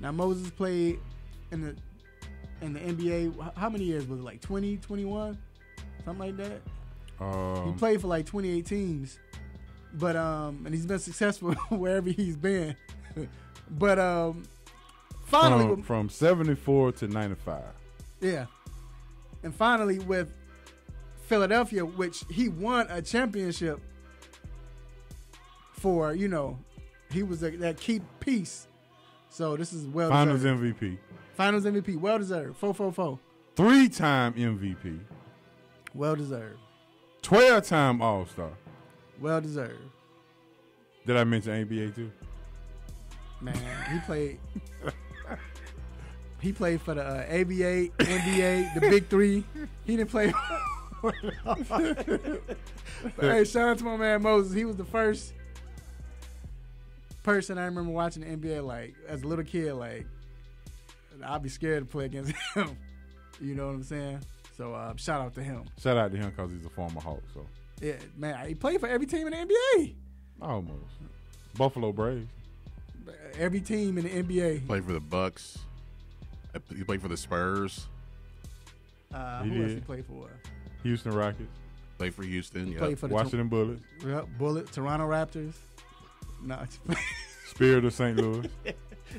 Now Moses played in the NBA. How many years was it? Like 20, 21? Something like that. He played for like 28 teams, but and he's been successful wherever he's been. But finally, from 74 to 95. Yeah, and finally with Philadelphia, which he won a championship for. You know, he was that key piece. So this is well Finals deserved. MVP. Finals MVP, well deserved. 4-4-4. 3-time MVP. Well deserved. 12-time All-Star. Well deserved. Did I mention NBA too? Man, he played. He played for the ABA, NBA, the Big Three. He didn't play. But hey, shout out to my man Moses. He was the first person I remember watching the NBA. Like as a little kid, like I'd be scared to play against him. You know what I'm saying? So shout out to him. Shout out to him because he's a former Hawk. So yeah, man, he played for every team in the NBA. Almost. Buffalo Braves. Every team in the NBA. Played for the Bucks. He played for the Spurs. Who else he played for? Houston Rockets. Played for Houston. Yeah. Played for the Washington Bullets. Bullet. Toronto Raptors. No, Spirit of St. Louis.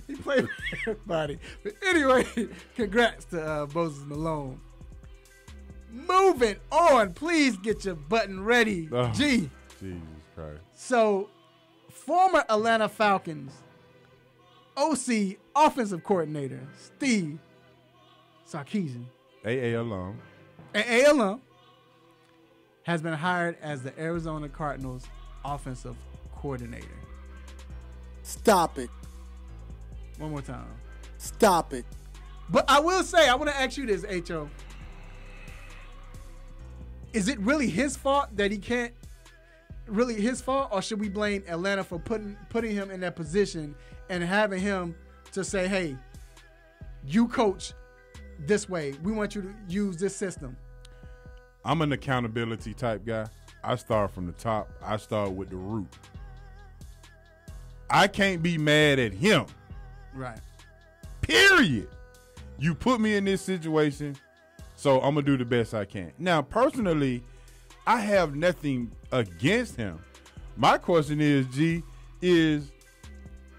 He played for everybody. But anyway, congrats to Moses Malone. Moving on. Please get your button ready. Oh, G. Jesus Christ. So, former Atlanta Falcons OC offensive coordinator Steve Sarkisian, AA alum, has been hired as the Arizona Cardinals offensive coordinator. Stop it. One more time. Stop it. But I will say, I want to ask you this, H.O. Is it really his fault that he can't? Really his fault, or should we blame Atlanta for putting him in that position and having him to say, "Hey, you coach this way. We want you to use this system." I'm an accountability type guy. I start from the top. I start with the root. I can't be mad at him. Right. Period. You put me in this situation, so I'm going to do the best I can. Now, personally, I have nothing against him. My question is, G, is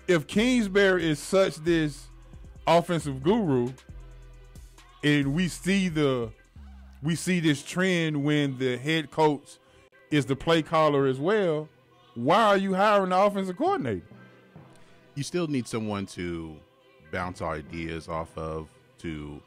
if Kingsbury is such this offensive guru, and we see this trend when the head coach is the play caller as well, why are you hiring the offensive coordinator? You still need someone to bounce ideas off of, to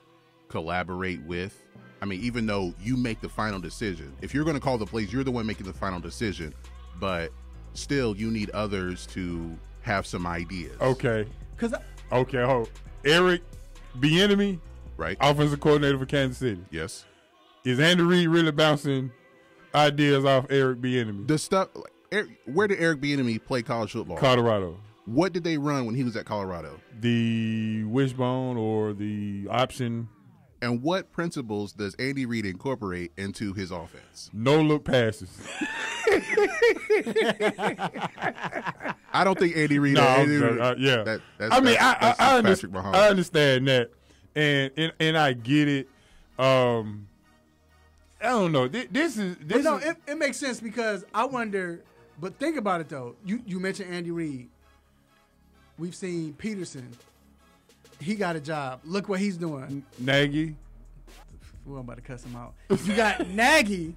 collaborate with. I mean, even though you make the final decision, if you're going to call the plays, you're the one making the final decision, but still you need others to have some ideas. Okay. Eric Bieniemy, right? Offensive coordinator for Kansas City. Yes. Is Andy Reid really bouncing ideas off Eric Bieniemy? The stuff. Where did Eric Bieniemy play college football? Colorado. What did they run when he was at Colorado? The wishbone or the option. And what principles does Andy Reid incorporate into his offense? No look passes. I don't think Andy Reid. Yeah. I understand that, and I get it. I don't know. It makes sense because I wonder. But think about it though. You mentioned Andy Reid. We've seen Peterson. He got a job. Look what he's doing. Nagy. We're about to cuss him out. You got Nagy.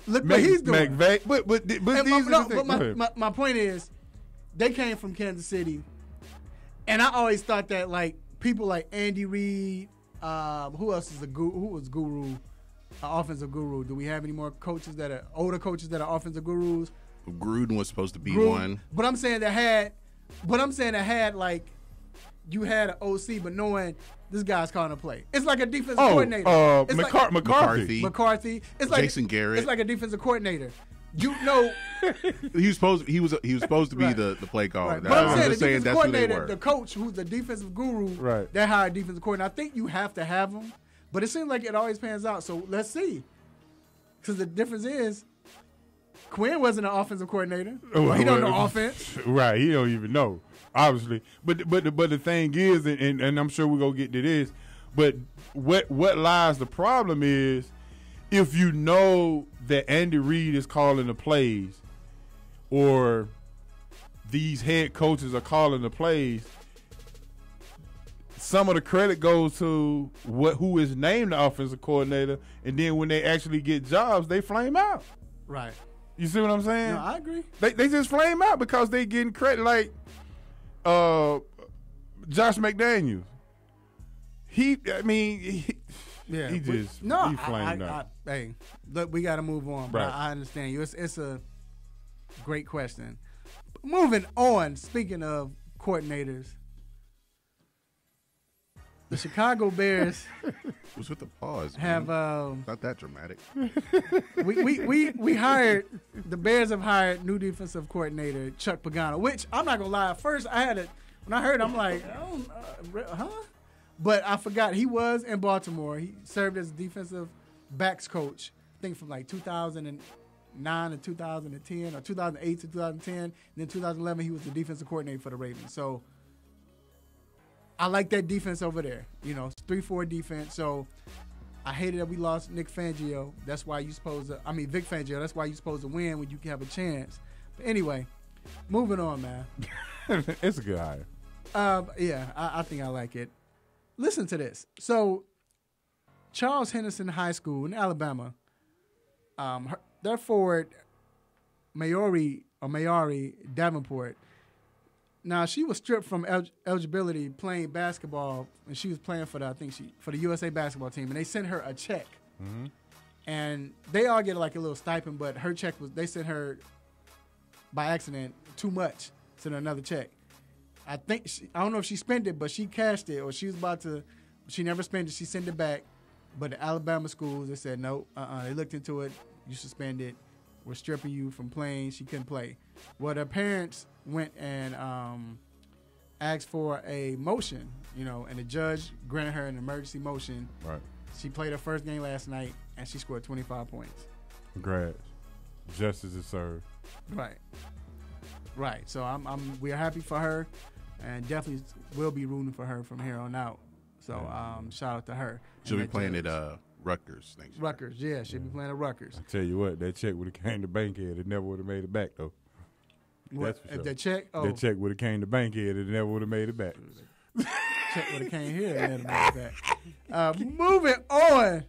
Look what he's doing. But my point is, they came from Kansas City, and I always thought that like people like Andy Reid. Who else is a guru? Who was guru? Offensive guru. Do we have any more coaches that are older coaches that are offensive gurus? Gruden was supposed to be one. But I'm saying that had like you had an OC, but knowing this guy's calling a play. It's like a defensive coordinator. McCarthy. It's like Jason Garrett. It's like a defensive coordinator. You know, he was supposed to be the play caller. Right. But I'm saying that's who they were. The coach, who's the defensive guru, right? That hired defensive coordinator. I think you have to have him, but it seems like it always pans out. So let's see, because the difference is, Quinn wasn't an offensive coordinator. He don't know offense. Right. He don't even know. obviously. But the thing is, and I'm sure we're gonna get to this. But what lies the problem is, if you know that Andy Reid is calling the plays, or these head coaches are calling the plays, some of the credit goes to who is named the offensive coordinator, and then when they actually get jobs, they flame out. Right. You see what I'm saying? No, I agree. They just flame out because they getting credit. Like Josh McDaniels. He flamed out. Hey, look, we got to move on. But Right. I understand you. It's a great question. Moving on. Speaking of coordinators, the Chicago Bears What's with the pause? have Not that dramatic. we hired, the Bears have hired new defensive coordinator Chuck Pagano, which I'm not gonna lie. At first, when I heard, I'm like, huh? But I forgot he was in Baltimore. He served as defensive backs coach, I think from like 2009 to 2010, or 2008 to 2010. And then 2011, he was the defensive coordinator for the Ravens. So I like that defense over there. You know, it's 3-4 defense. So I hated that we lost Vic Fangio. That's why you're supposed to win when you have a chance. But anyway, moving on, man. It's a good hire. I think I like it. Listen to this. So, Charles Henderson High School in Alabama, their forward, Mayori Davenport. Now, she was stripped from eligibility playing basketball, and she was playing for the USA basketball team, and they sent her a check. Mm-hmm. And they all get like a little stipend, but her check they sent her by accident too much, sent her another check. I don't know if she spent it, but she cashed it, or she was about to. She never spent it. She sent it back, but the Alabama schools, they said no. They looked into it. You suspended. We're stripping you from playing. She couldn't play. Well, her parents went and asked for a motion, and the judge granted her an emergency motion. Right. She played her first game last night, and she scored 25 points. Congrats. Justice is served. Right. So we're happy for her, and definitely will be rooting for her from here on out. So shout out to her. She'll be playing at Rutgers next year. Rutgers, yeah, she'll be playing at Rutgers. I tell you what, that check would have came to Bankhead. It never would have made it back though. What? That's for sure. That check? Oh. That check would have came to Bankhead. It never would have made it back. Check would have came here and made it back. Moving on.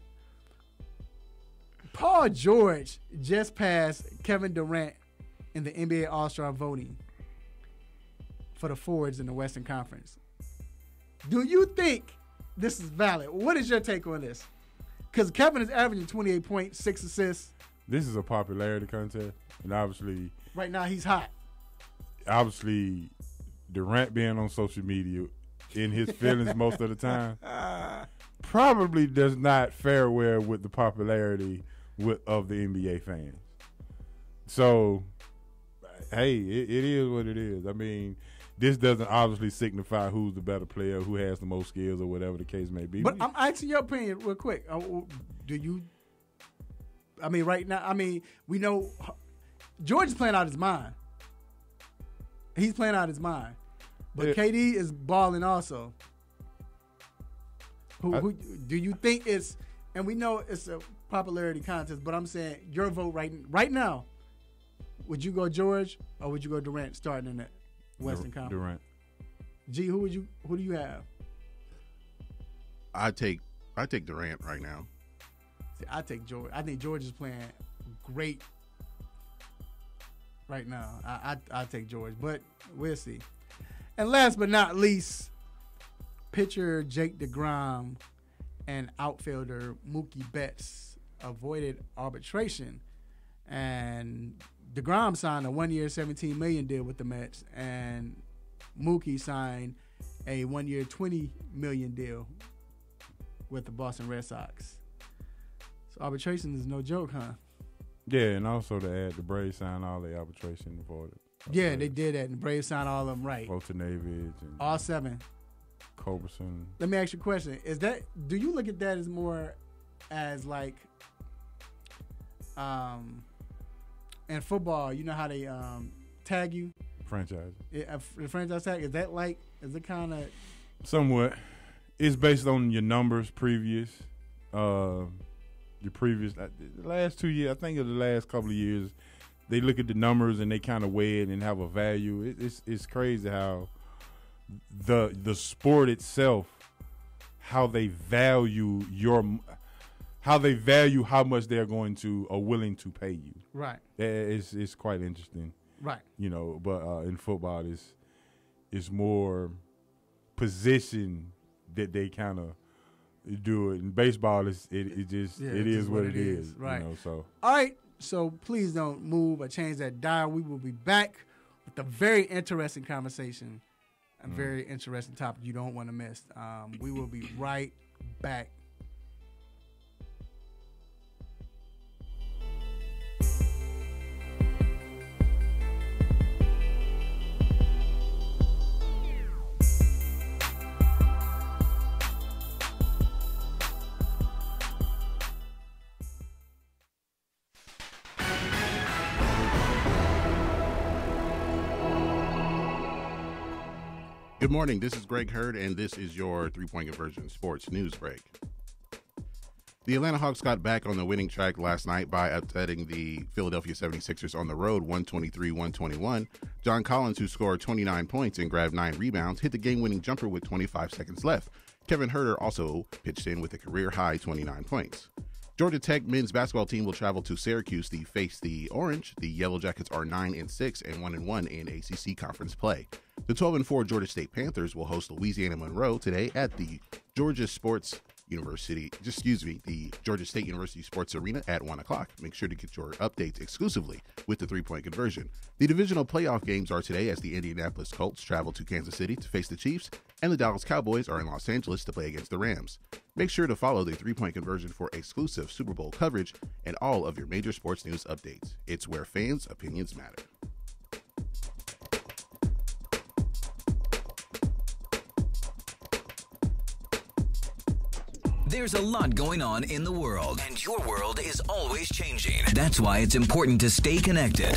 Paul George just passed Kevin Durant in the NBA All-Star voting for the forwards in the Western Conference. Do you think this is valid? What is your take on this? Because Kevin is averaging 28 points, 6 assists. This is a popularity contest, and obviously, right now he's hot. Obviously, Durant being on social media in his feelings most of the time probably does not fare well with the popularity of the NBA fans. So, hey, it is what it is. I mean, this doesn't obviously signify who's the better player, who has the most skills, or whatever the case may be. But I'm asking your opinion real quick. Do you? I mean, right now, we know George is playing out his mind. He's playing out his mind. But KD is balling also. Who do you think is? And we know it's a popularity contest, but I'm saying your vote right now. Would you go George or would you go Durant starting in the Western Conference? Durant. G, who do you have? I take Durant right now. See, I take George. I think George is playing great right now. I take George, but we'll see. And last but not least, pitcher Jake DeGrom and outfielder Mookie Betts avoided arbitration, and DeGrom signed a 1-year, $17 million deal with the Mets, and Mookie signed a 1-year, $20 million deal with the Boston Red Sox. So arbitration is no joke, huh? Yeah, and also to add, the Braves signed all the arbitration for it. Yeah, they did that, and the Braves signed all of them right. Foltynewicz and all 7. Culberson. Let me ask you a question. Do you look at that as more as like in football, you know how they tag you? franchise. The franchise tag, is it kind of somewhat? It's based on your numbers previous, the last 2 years. I think of the last couple of years, they look at the numbers and they kind of weigh it and have a value. It's crazy how the sport itself, how they value how much they're going to or willing to pay you. Right. It's quite interesting. Right. But in football, it's more position that they kind of do it. In baseball, it is what it is. Right. So all right. So please don't move or change that dial. We will be back with a very interesting conversation, a very interesting topic you don't want to miss. We will be right back. Good morning. This is Greg Hurd, and this is your 3-Point Conversion Sports News Break. The Atlanta Hawks got back on the winning track last night by upsetting the Philadelphia 76ers on the road 123-121. John Collins, who scored 29 points and grabbed 9 rebounds, hit the game-winning jumper with 25 seconds left. Kevin Huerter also pitched in with a career-high 29 points. Georgia Tech men's basketball team will travel to Syracuse to face the Orange. The Yellow Jackets are 9-6 and 1-1 in ACC conference play. The 12-4 Georgia State Panthers will host Louisiana Monroe today at the Georgia State University Sports Arena at 1 o'clock. Make sure to get your updates exclusively with the 3-Point Conversion. The divisional playoff games are today as the Indianapolis Colts travel to Kansas City to face the Chiefs, and the Dallas Cowboys are in Los Angeles to play against the Rams. Make sure to follow the 3-Point Conversion for exclusive Super Bowl coverage and all of your major sports news updates. It's where fans' opinions matter. There's a lot going on in the world, and your world is always changing. That's why it's important to stay connected.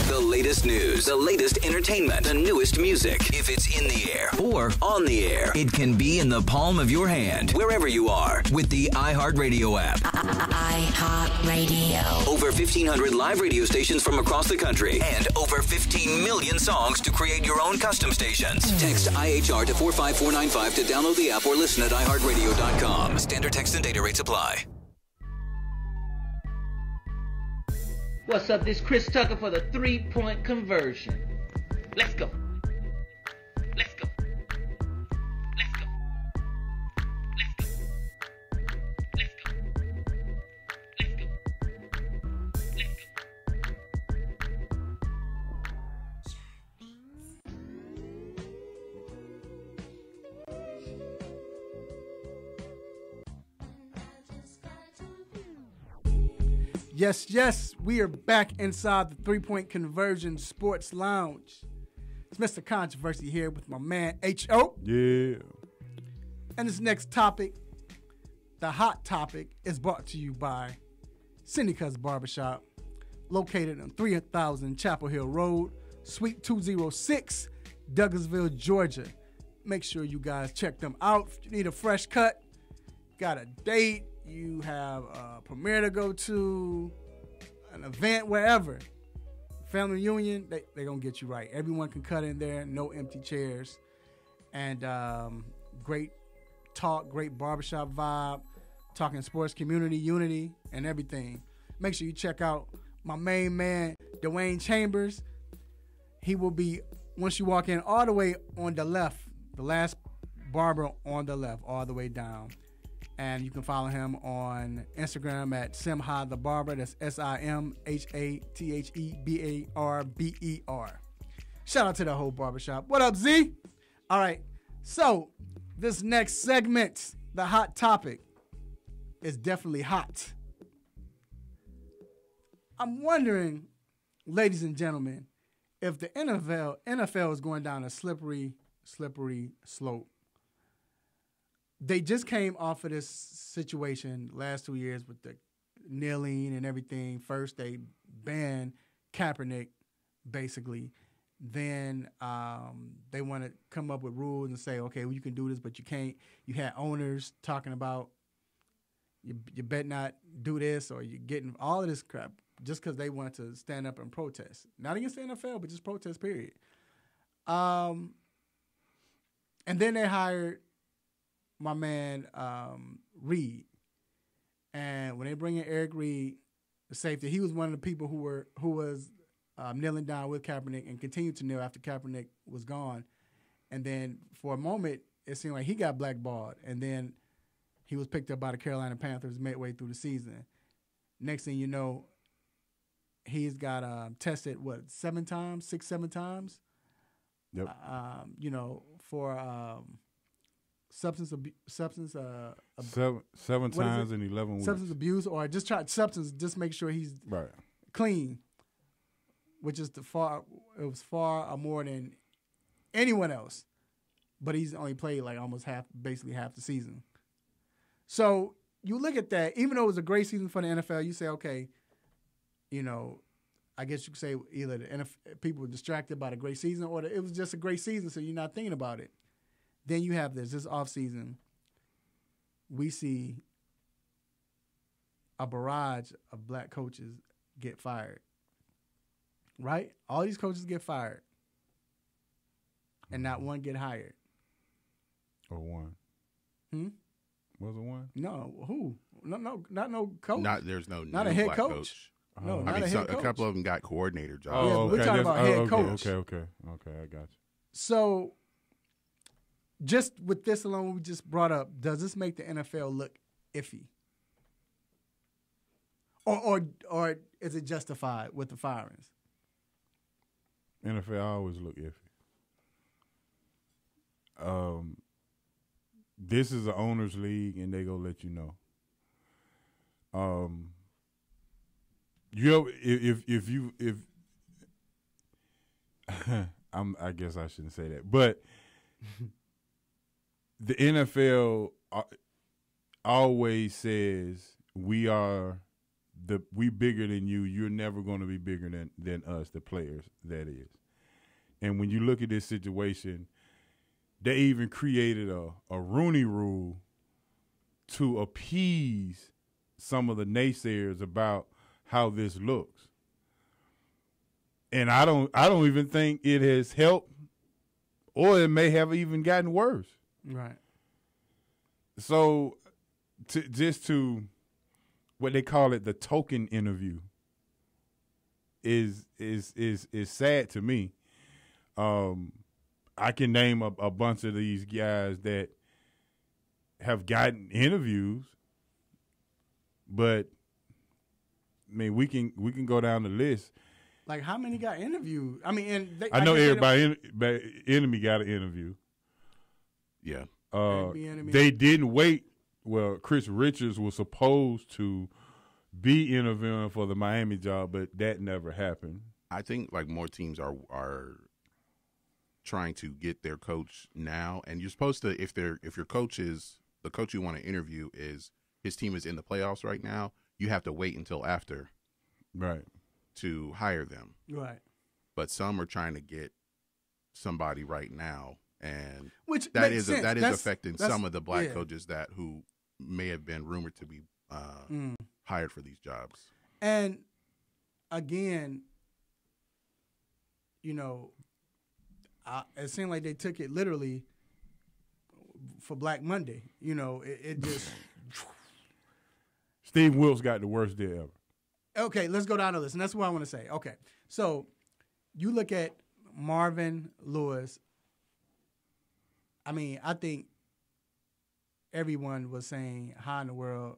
The latest news, the latest entertainment, the newest music. If it's in the air or on the air, it can be in the palm of your hand, wherever you are, with the iHeartRadio app. iHeartRadio. Over 1,500 live radio stations from across the country, and over 15 million songs to create your own custom stations. Text IHR to 45495 to download the app or listen at iHeartRadio.com. Standard text and data rates apply. What's up? This is Chris Tucker for the 3-Point Conversion. Let's go. Let's go. Let's go. Let's go. Let's go. Let's go. Let's go. Yes, we are back inside the 3-Point Conversion Sports Lounge. It's Mr. Controversy here with my man H.O. Yeah. And this next topic, the hot topic, is brought to you by Syndica's Barbershop, located on 3000 Chapel Hill Road, Suite 206, Douglasville, Georgia. Make sure you guys check them out. If you need a fresh cut, got a date, you have a premiere to go to, an event, wherever, family reunion, they're going to get you right. Everyone can cut in there, no empty chairs. And great talk, great barbershop vibe, talking sports, community, unity, and everything. Make sure you check out my main man, Dwayne Chambers. He will be, once you walk in, all the way on the left, the last barber on the left, all the way down. And you can follow him on Instagram at Simha the Barber. That's SIMHATHEBARBER. Shout out to the whole barbershop. What up, Z? All right. So this next segment, the hot topic, is definitely hot. I'm wondering, ladies and gentlemen, if the NFL is going down a slippery slope. They just came off of this situation last 2 years with the kneeling and everything. First, they banned Kaepernick, basically, Then they want to come up with rules and say, okay, well, you can do this, but you can't. You had owners talking about you better not do this, or you're getting all of this crap just because they want to stand up and protest. Not against the NFL, but just protest, period. And then they hired my man Reed. And when they bring in Eric Reed, the safety, he was one of the people who was kneeling down with Kaepernick and continued to kneel after Kaepernick was gone. And then for a moment, it seemed like he got blackballed. And then he was picked up by the Carolina Panthers midway through the season. Next thing you know, he's got tested, 7 times? Yep. For substance seven times in 11 weeks. Substance abuse, or just make sure he's clean, which is far more than anyone else. But he's only played like basically half the season. So you look at that, even though it was a great season for the NFL, you say, okay, I guess you could say either the NFL, people were distracted by the great season, or it was just a great season, so you're not thinking about it. Then you have this offseason, we see a barrage of black coaches get fired, right? All these coaches get fired, and not one get hired. Or one. Was it one? No, who? No, not no coach. There's no not new a head black coach. No, not a head coach. A couple of them got coordinator jobs. Oh, okay. We're talking about head coach. Okay, I got you. So, just with this alone, we just brought up, does this make the NFL look iffy? Or is it justified with the firings? NFL always look iffy. This is an owners league, and they gonna let you know. I guess I shouldn't say that, but the NFL always says we bigger than you. You're never going to be bigger than us, the players. That is, and when you look at this situation, they even created a Rooney Rule to appease some of the naysayers about how this looks. And I don't even think it has helped, or it may have even gotten worse. Right. So to what they call it, the token interview is sad to me. I can name a bunch of these guys that have gotten interviews, but I mean, we can go down the list. Like, how many got interviewed? I mean, and I know everybody. Enemy got an interview. Yeah. They didn't wait. Well, Chris Richards was supposed to be interviewing for the Miami job, but that never happened. I think like more teams are trying to get their coach now, and you're supposed to, if your coach is the coach you want to interview is his team is in the playoffs right now, you have to wait until after, right, to hire them. Right. But some are trying to get somebody right now, and which that is affecting some of the black coaches who may have been rumored to be hired for these jobs. And again, it seemed like they took it literally for Black Monday. It just. Steve Wilkes got the worst day ever. Okay, let's go down the list, and that's what I want to say. Okay, so you look at Marvin Lewis. I mean, I think everyone was saying, how in the world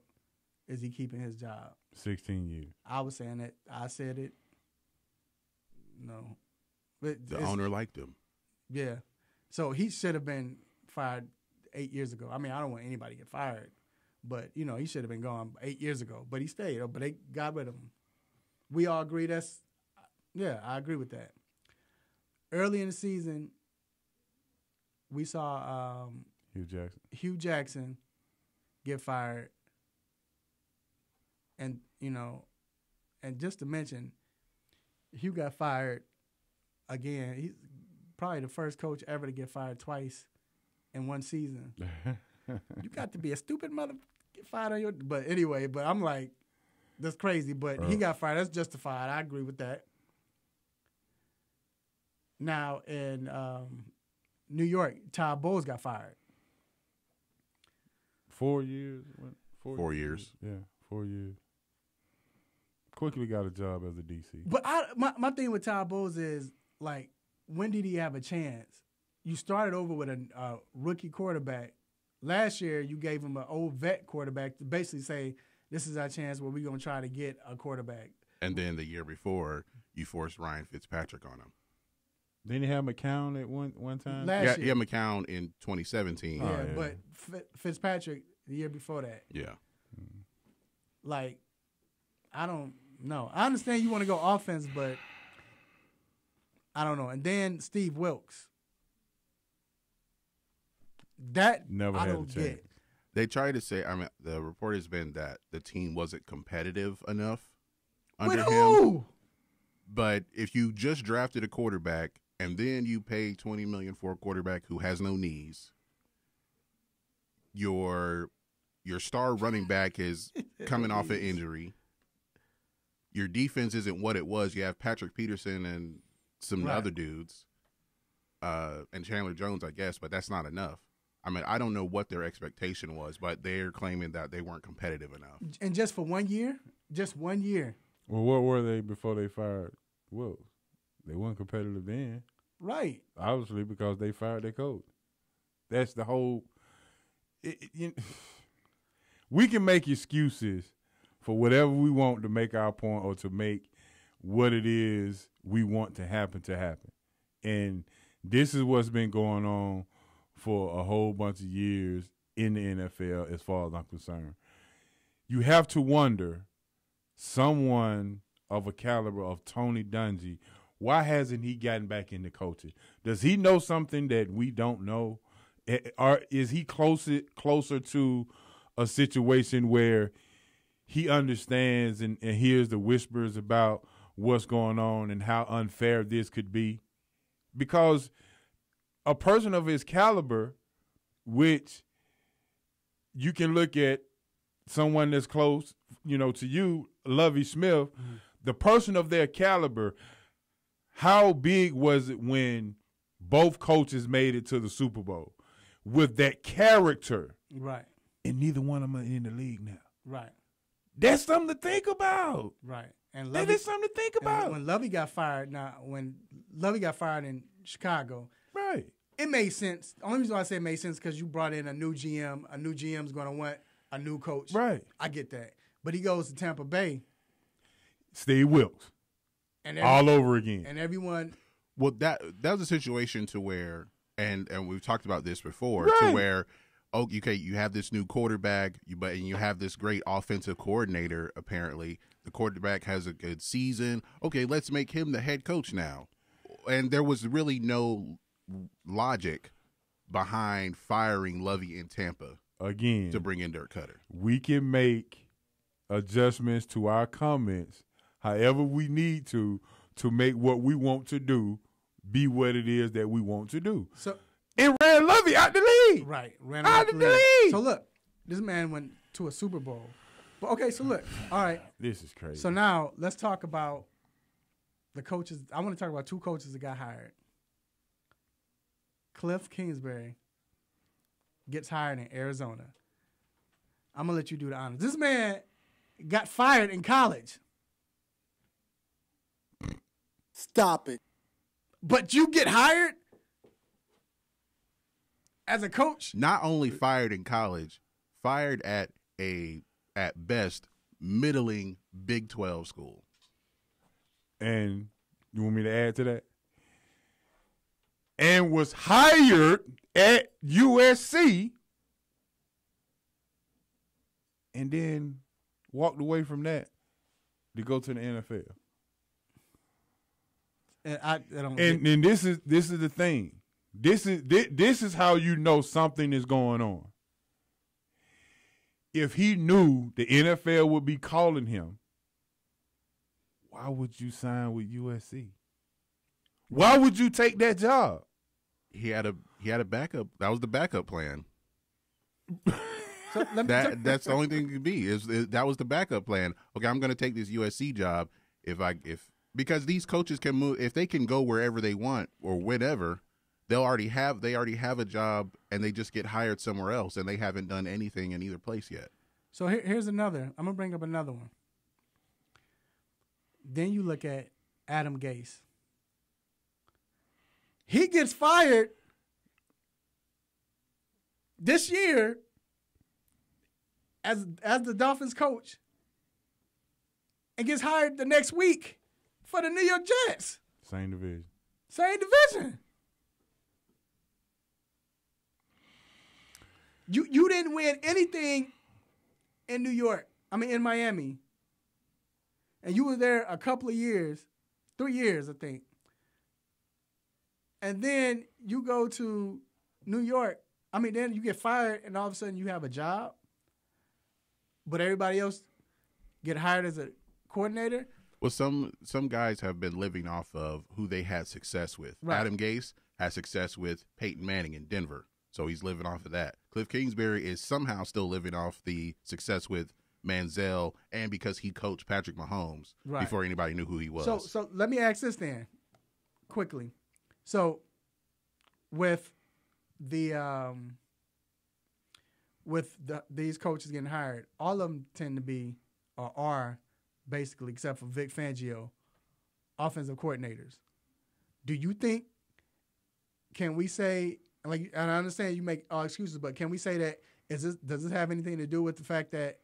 is he keeping his job? 16 years. I was saying it. I said it. No. But the owner liked him. Yeah. So he should have been fired 8 years ago. I mean, I don't want anybody to get fired. But, he should have been gone 8 years ago. But he stayed. But they got rid of him. We all agree I agree with that. Early in the season, we saw Hugh Jackson get fired. And, and just to mention, Hugh got fired again, he's probably the first coach ever to get fired twice in one season. You got to be a stupid mother get fired on your. But anyway, but I'm like, that's crazy. But he got fired. That's justified. I agree with that. Now in New York, Todd Bowles got fired. 4 years. 4 years. Yeah, 4 years. Quickly got a job as a DC. But my thing with Todd Bowles is, like, when did he have a chance? You started over with a rookie quarterback. Last year, you gave him an old vet quarterback to basically say, this is our chance where we're going to try to get a quarterback. And then the year before, you forced Ryan Fitzpatrick on him. Didn't he have McCown at one time? Last year. Yeah, McCown in 2017. Yeah, but Fitzpatrick the year before that. Yeah. Like, I don't know. I understand you want to go offense, but I don't know. And then Steve Wilkes. That Never I had don't a chance. get. They tried to say, I mean, the report has been that the team wasn't competitive enough under With him. who? But if you just drafted a quarterback and then you pay $20 million for a quarterback who has no knees, your star running back is coming off an injury. Your defense isn't what it was. You have Patrick Peterson and some Right. other dudes, and Chandler Jones, I guess, but that's not enough. I mean, I don't know what their expectation was, but they're claiming that they weren't competitive enough. And just for 1 year? Just 1 year. Well, what were they before they fired Wilkes? They weren't competitive then. Right. Obviously, because they fired their coach. That's the whole. We can make excuses for whatever we want to make our point or to make what it is we want to happen. And this is what's been going on for a whole bunch of years in the NFL as far as I'm concerned. You have to wonder, someone of a caliber of Tony Dungy, why hasn't he gotten back into coaching? Does he know something that we don't know? Or is he closer to a situation where he understands and hears the whispers about what's going on and how unfair this could be? Because a person of his caliber, which you can look at someone that's close, to you, Lovie Smith, the person of their caliber, how big was it when both coaches made it to the Super Bowl with that character? Right. And neither one of them are in the league now. Right. That's something to think about. Right. And That is something to think about. when Lovey got fired, when Lovey got fired in Chicago, Right. it made sense. The only reason why I say it made sense because you brought in a new GM. A new GM's going to want a new coach. Right. I get that. But he goes to Tampa Bay. Steve Wilkes. And All over again. And everyone. Well, that was a situation to where, and we've talked about this before, Right. to where, okay, you have this new quarterback, and you have this great offensive coordinator. Apparently, the quarterback has a good season. Okay, let's make him the head coach now. And there was really no logic behind firing Lovey in Tampa Again, to bring in Dirk Cutter. we can make adjustments to our comments however we need to make what we want to do be what it is that we want to do. So And ran Lovey out the league. Right. Ran Out out of the league. So look, this man went to a Super Bowl. But okay, so look. All right. This is crazy. So now let's talk about the coaches. I want to talk about two coaches that got hired. Cliff Kingsbury gets hired in Arizona. I'm going to let you do the honors. This man got fired in college. Stop it. But you get hired as a coach? Not only fired in college, fired at best middling Big 12 school. And you want me to add to that? And was hired at USC and then walked away from that to go to the NFL. And I don't And this is the thing. This is how you know something is going on. If he knew the NFL would be calling him, why would you sign with USC? Why would you take that job? He had a backup. That was the backup plan. So That's the only thing it could be. That was the backup plan. Okay, I'm going to take this USC job because these coaches can move if they can go wherever they want or whenever. They already have a job and they just get hired somewhere else and they haven't done anything in either place yet. So here's another. I'm gonna bring up another one. Then you look at Adam Gase. He gets fired this year as the Dolphins coach and gets hired the next week for the New York Jets. Same division. Same division. You didn't win anything in New York. I mean, in Miami. And you were there a couple of years, 3 years, I think. And then you go to New York. I mean, then you get fired, and all of a sudden you have a job. But everybody else get hired as a coordinator. Well, some guys have been living off of who they had success with. Right. Adam Gase had success with Peyton Manning in Denver, so he's living off of that. Cliff Kingsbury is somehow still living off the success with Manziel and because he coached Patrick Mahomes before anybody knew who he was. So let me ask this then, quickly. So with these coaches getting hired, all of them tend to be or are basically, except for Vic Fangio, offensive coordinators. Do you think? Can we say, like, and I understand you make all excuses, but can we say that does this have anything to do with the fact that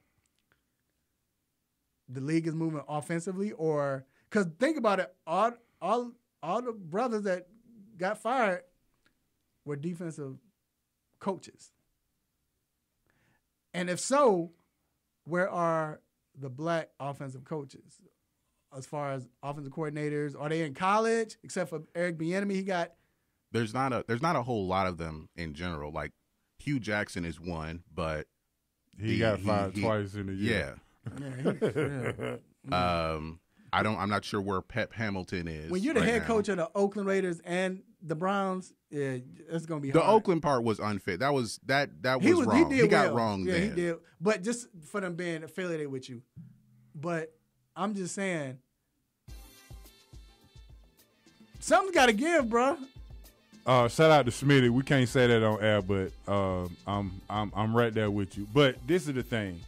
the league is moving offensively, or because think about it, all the brothers that got fired were defensive coaches, and if so, where are the black offensive coaches as far as offensive coordinators? Are they in college? Except for Eric Bieniemy, he got. There's not a whole lot of them in general. Like Hugh Jackson is one, but he got fired twice in a year. I'm not sure where Pep Hamilton is. When you're the head coach of the Oakland Raiders and the Browns, it's gonna be the hard. Oakland part was unfit. That was wrong. He got wrong then. He did. But just for them being affiliated with you. But I'm just saying, something's got to give, bro. Shout out to Smitty. We can't say that on air, but I'm right there with you. But this is the thing.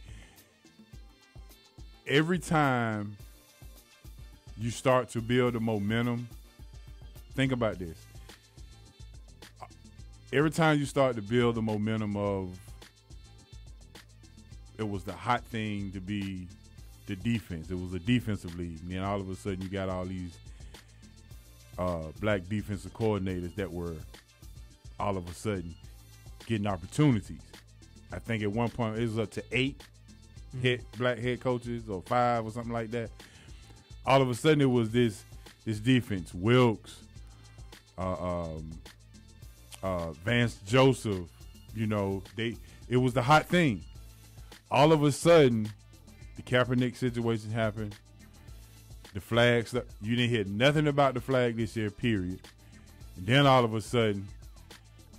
Every time you start to build a momentum, think about this. Every time you start to build the momentum of it was the hot thing to be the defense. It was a defensive league. And then all of a sudden you got all these black defensive coordinators that were all of a sudden getting opportunities. I think at one point it was up to 8 black head coaches or 5 or something like that. All of a sudden it was this defense. Wilkes, Vance Joseph, it was the hot thing. All of a sudden the Kaepernick situation happened. The flag stuff, you didn't hear nothing about the flag this year, period. And then all of a sudden,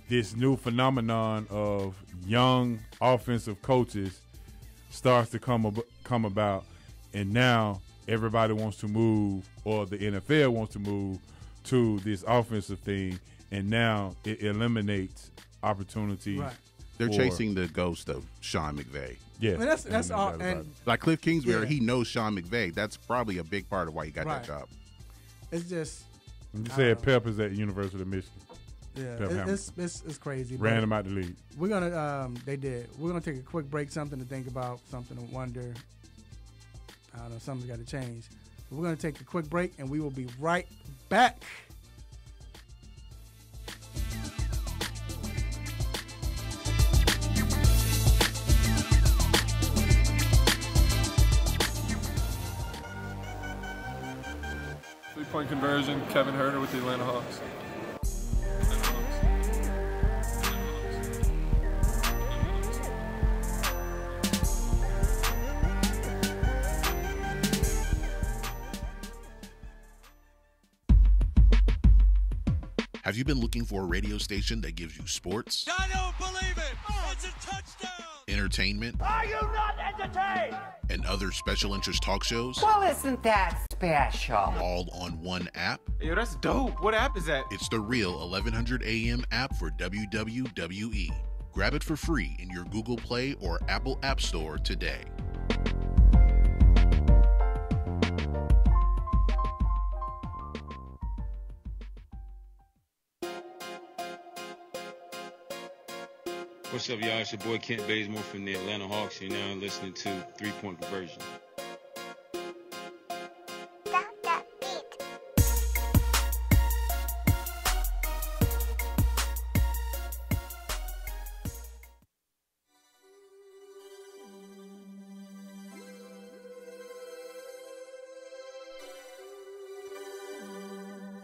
this new phenomenon of young offensive coaches starts to come about, and now everybody wants to move, or the NFL wants to move to this offensive thing, and now it eliminates opportunities. Right. They're chasing the ghost of Sean McVay. Yeah, I mean, that's all. And like Cliff Kingsbury, he knows Sean McVay. That's probably a big part of why he got that job. It's just. You said Pep is at University of Michigan. Yeah, it's crazy. Ran him out the league. We're gonna they did. We're gonna take a quick break. Something to think about. Something to wonder. I don't know. Something's got to change. But we're gonna take a quick break, and we will be right back. Point conversion, Kevin Herter with the Atlanta Hawks. Have you been looking for a radio station that gives you sports? I don't believe it! It's a touchdown! Entertainment? Are you not entertained? And other special interest talk shows? Well, isn't that special? All on one app? Yo, that's dope. What app is that? It's the Real 1100 AM app for WWE. Grab it for free in your Google Play or Apple App Store today. What's up, y'all? It's your boy Kent Bazemore from the Atlanta Hawks. You're now listening to 3-Point Conversion.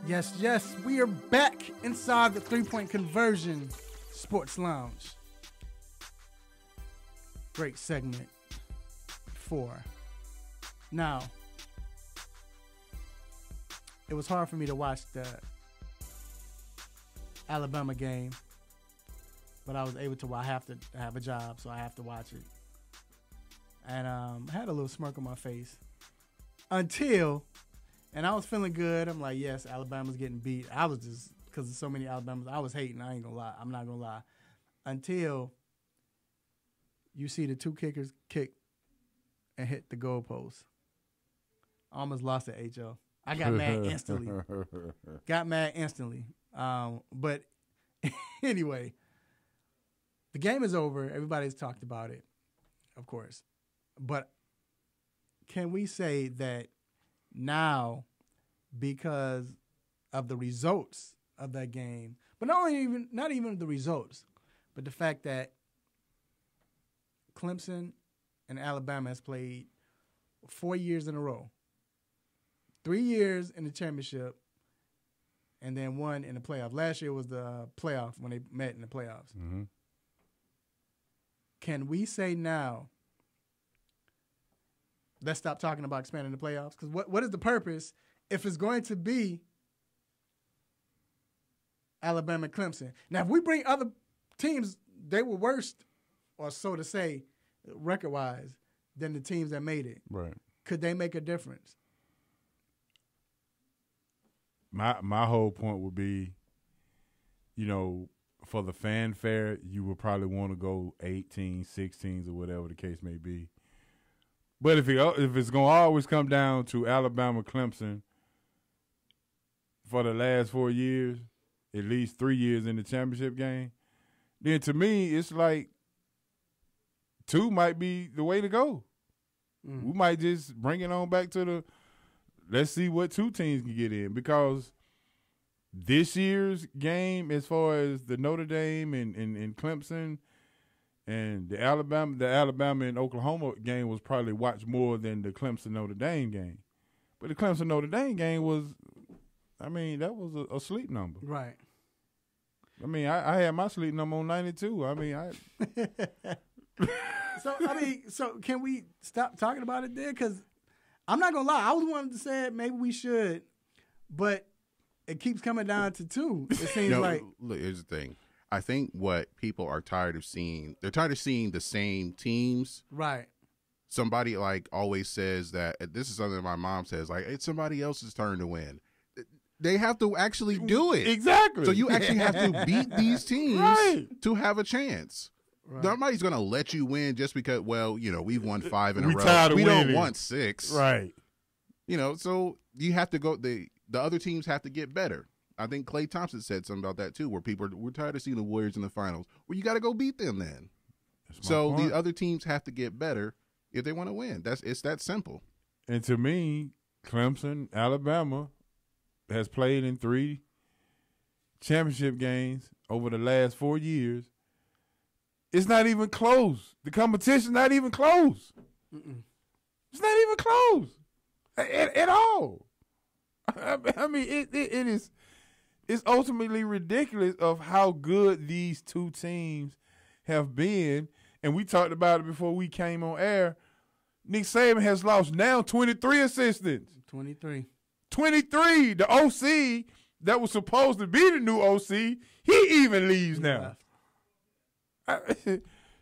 Yes, we are back inside the 3-Point Conversion Sports Lounge. Great segment 4. Now, it was hard for me to watch the Alabama game, but I was able to. I have to have a job, so I have to watch it. And I had a little smirk on my face until, and I was feeling good. I'm like, yes, Alabama's getting beat. I was just, because of so many Alabamas, I was hating. I ain't gonna lie. I'm not gonna lie. Until you see the two kickers kick and hit the goalpost. I almost lost at HO. I got mad instantly. But anyway, the game is over. Everybody's talked about it, of course. But can we say that now, because of the results of that game, but not even the results, but the fact that Clemson and Alabama has played 4 years in a row, 3 years in the championship, and then one in the playoff. Last year was the playoff when they met in the playoffs. Mm-hmm. Can we say now, let's stop talking about expanding the playoffs? Because what is the purpose if it's going to be Alabama and Clemson? Now, if we bring other teams, they were worse, or so to say, record-wise, than the teams that made it. Right. Could they make a difference? My whole point would be, for the fanfare, you would probably want to go 18, 16s, or whatever the case may be. But if it's going to always come down to Alabama, Clemson, for the last 4 years, at least 3 years in the championship game, then to me, it's like 2 might be the way to go. We might just bring it on back to let's see what 2 teams can get in, because this year's game, as far as the Notre Dame and Clemson and the Alabama and Oklahoma game was probably watched more than the Clemson Notre Dame game. But the Clemson Notre Dame game was, that was a sleep number. Right. I had my sleep number on 92. So can we stop talking about it there? Because I'm not going to lie. I was wanting to say maybe we should, but it keeps coming down to 2. It seems like. Look, here's the thing. I think what people are tired of seeing, they're tired of seeing the same teams. Right. Somebody always says that, this is something my mom says, it's somebody else's turn to win. They have to actually do it. Exactly. So you actually have to beat these teams to have a chance. Right. Nobody's going to let you win just because, we've won 5 in a row. We don't want 6. Right. So you have to go, the other teams have to get better. I think Klay Thompson said something about that too, where we're tired of seeing the Warriors in the finals. Well, you got to go beat them then. So the other teams have to get better if they want to win. It's that simple. And to me, Clemson, Alabama has played in 3 championship games over the last 4 years. It's not even close. The competition's not even close. It's not even close at all. It is. It's ultimately ridiculous of how good these 2 teams have been. And we talked about it before we came on air. Nick Saban has lost now 23 assistants. 23. 23. The OC that was supposed to be the new OC, he even leaves now.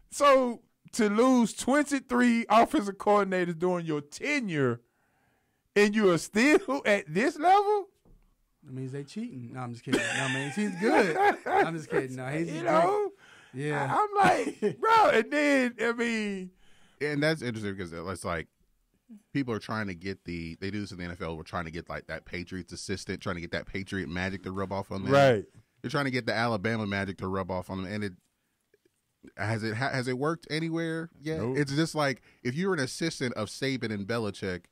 So to lose 23 offensive coordinators during your tenure, and you are still at this level? That means they cheating. No, I'm just kidding. No, man, he's good. I'm just kidding. No, he's great. Yeah. I'm like, bro, and then, I mean. And that's interesting because it's like people are trying to get they do this in the NFL. We're trying to get like that Patriots assistant, trying to get that Patriot magic to rub off on them. Right. They're trying to get the Alabama magic to rub off on them. And has it worked anywhere yet? Nope. It's just like if you're an assistant of Saban and Belichick,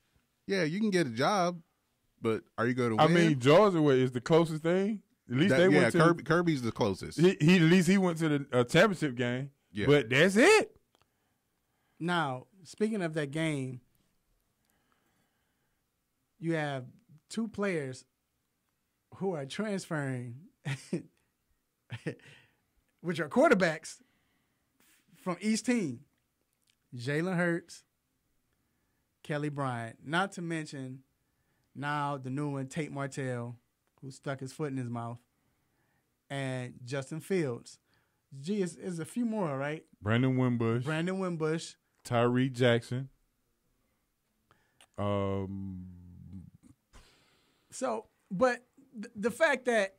yeah, you can get a job, but are you going to win? I mean, Georgia is the closest thing. At least they went to Kirby's the closest. He at least he went to the championship game. Yeah. But that's it. Now, speaking of that game, you have two players who are transferring, which are quarterbacks from each team. Jalen Hurts, Kelly Bryant. Not to mention now the new one, Tate Martell, who stuck his foot in his mouth, and Justin Fields. Gee, it's a few more, right? Brandon Wimbush. Tyree Jackson. So, but the fact that,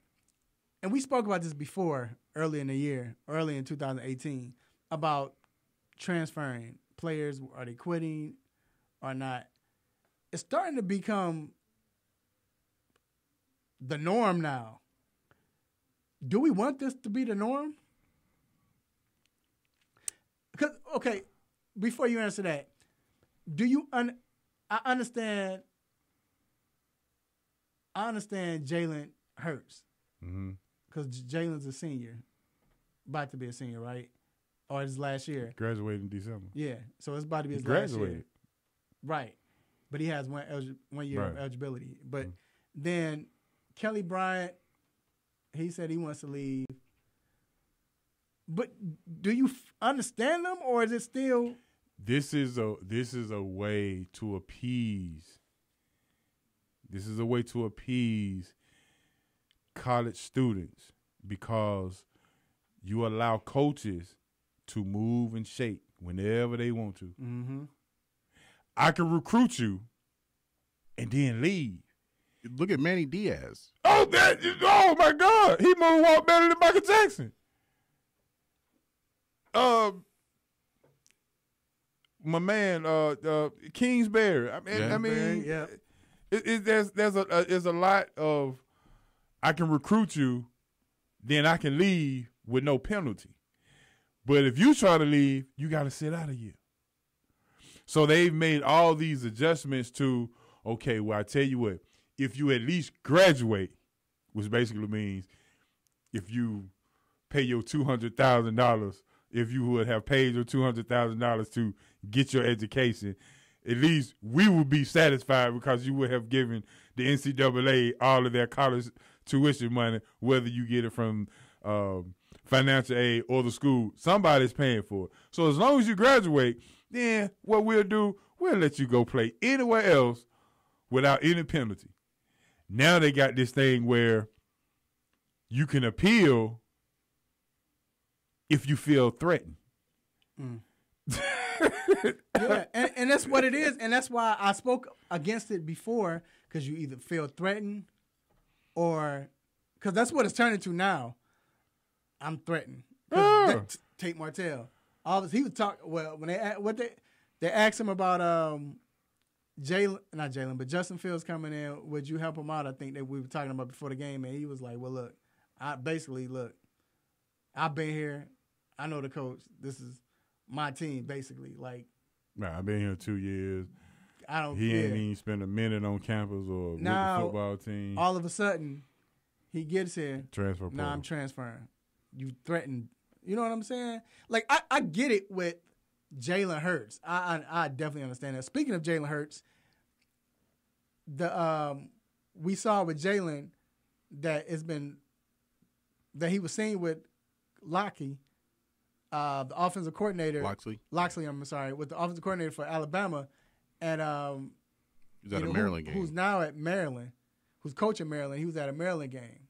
and we spoke about this before, early in 2018, about transferring players, are they quitting or not? It's starting to become the norm now. Do we want this to be the norm? Because, okay, before you answer that, do you I understand Jalen Hurts, because Jalen's a senior, about to be a senior, right? Or his last year. Graduated in December. Yeah, so it's about to be his last year. Right, but he has one year of eligibility. But then Kelly Bryant, he said he wants to leave. But do you understand them, or is it still? This is a way to appease. This is a way to appease college students, because you allow coaches to move and shake whenever they want to. Mm-hmm. I can recruit you and then leave. Look at Manny Diaz. Oh my God. He moonwalked better than Michael Jackson. My man, Kingsbury. There's a lot of, I can recruit you, then I can leave with no penalty. But if you try to leave, you got to sit out a year. So they've made all these adjustments to, okay, well, I tell you what, if you at least graduate, which basically means if you pay your $200,000, if you would have paid your $200,000 to get your education, at least we would be satisfied, because you would have given the NCAA all of their college tuition money, whether you get it from financial aid or the school. Somebody's paying for it. So as long as you graduate, then what we'll do, we'll let you go play anywhere else without any penalty. Now they got this thing where you can appeal if you feel threatened. Yeah, and that's what it is. And that's why I spoke against it before, because you either feel threatened or, because that's what it's turning to now. I'm threatened. Tate Martell. He was talking, well, when they asked him about Justin Fields coming in, would you help him out? I think that we were talking about before the game, and he was like, well, look, I've been here. I know the coach. This is my team, basically. Like, nah, I've been here 2 years. He ain't even spent a minute on campus or with the football team. All of a sudden, he gets here. Transfer portal. I'm transferring. You threatened. You know what I'm saying? Like, I get it with Jalen Hurts. I definitely understand that. Speaking of Jalen Hurts, we saw with Jalen that he was seen with Locksley, the offensive coordinator. Locksley, I'm sorry, with the offensive coordinator for Alabama, and he's at a Maryland game. Who's now at Maryland, who's coaching Maryland. He was at a Maryland game.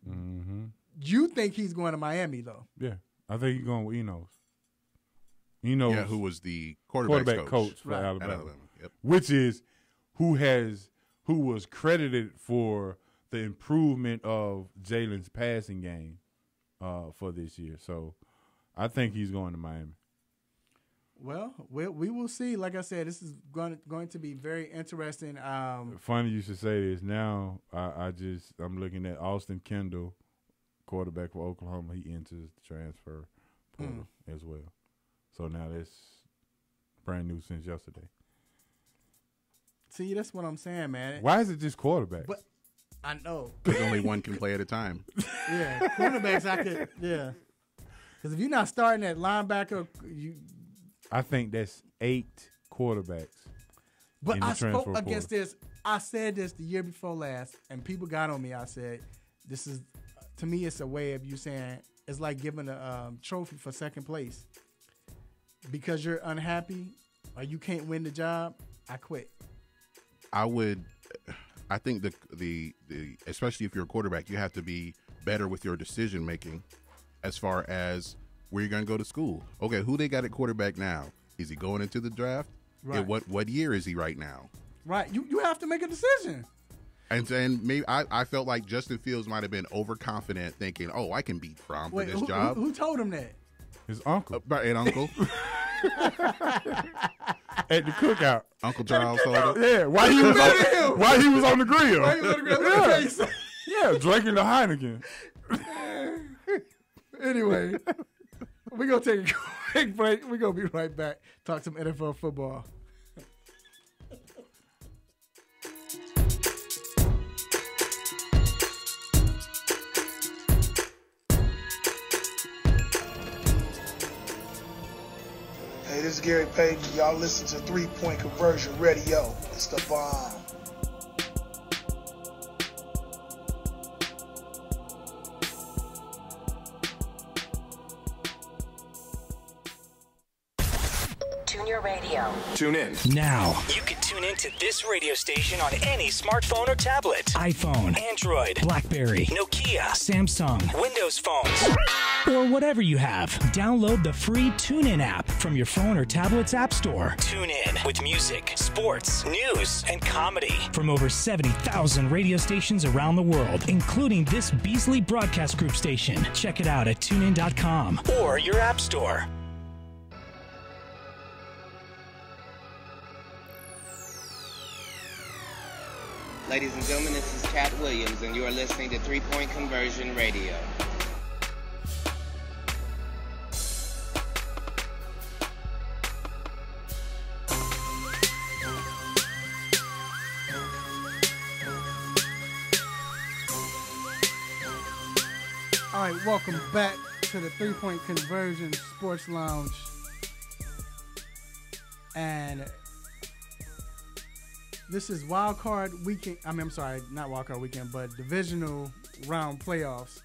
Mm-hmm. You think he's going to Miami, though? Yeah. I think he's going with Enos. Enos. Yeah, who was the quarterback coach for Right. Alabama. Yep. Which is who was credited for the improvement of Jalen's passing game for this year. So I think he's going to Miami. Well, we will see. Like I said, this is going to be very interesting. Funny you should say this. Now I'm looking at Austin Kendall, quarterback for Oklahoma. He enters the transfer portal as well. So now that's brand new since yesterday. See, that's what I'm saying, man. Why is it just quarterbacks? But I know. Because only one can play at a time. Yeah, cornerbacks. Yeah, because if you're not starting at linebacker, I think that's 8 quarterbacks. But I spoke portal. against this. I said this the year before last, and people got on me. I said, "This is, to me, it's a way of you saying it's like giving a trophy for second place because you're unhappy or you can't win the job. I quit." I think the especially if you're a quarterback, you have to be better with your decision making as far as where you're going to go to school. Okay, who they got at quarterback now? Is he going into the draft? Right. And what year is he right now? Right. You have to make a decision. And maybe I felt like Justin Fields might have been overconfident, thinking, "Oh, I can beat Fromm for this job." Who told him that? His uncle. And uncle. At the cookout. Uncle Charles told him. Yeah, while he was on the grill. Yeah. Yeah, drinking the Heineken. Anyway, we're going to take a quick break. We're going to be right back. Talk some NFL football. Hey, this is Gary Payton. Y'all listen to 3 Point Conversion Radio. It's the bomb. Tune your radio. Tune in. Now. You can tune into this radio station on any smartphone or tablet. iPhone, Android, BlackBerry, Nokia, Samsung, Windows phones, or whatever you have. Download the free TuneIn app from your phone or tablet's app store. Tune in with music, sports, news, and comedy. From over 70,000 radio stations around the world, including this Beasley Broadcast Group station. Check it out at tunein.com or your app store. Ladies and gentlemen, this is Cat Williams, and you are listening to 3 Point Conversion Radio. All right, welcome back to the 3 Point Conversion Sports Lounge. And this is wild card weekend. I'm sorry, not wild card weekend, but divisional round playoffs.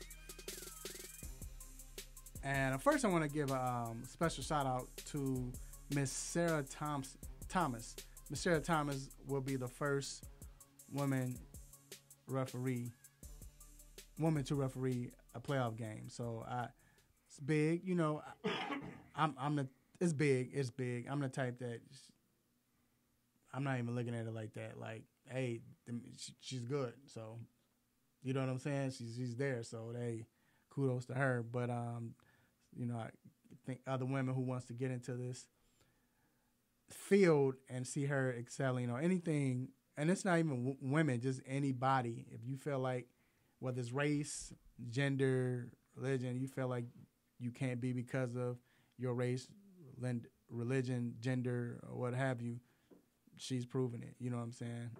And first, I want to give a special shout out to Miss Sarah Thomas. Miss Sarah Thomas will be the first woman to referee a playoff game. So it's big, you know. It's big. It's big. I'm the type that. I'm not even looking at it like that. Like, hey, she's good. So, you know what I'm saying? She's there. So, hey, kudos to her. But, you know, I think other women who wants to get into this field and see her excelling or anything, and it's not even women, just anybody. If you feel like, whether it's race, gender, religion, you feel like you can't be because of your race, religion, gender, or what have you, she's proven it. You know what I'm saying?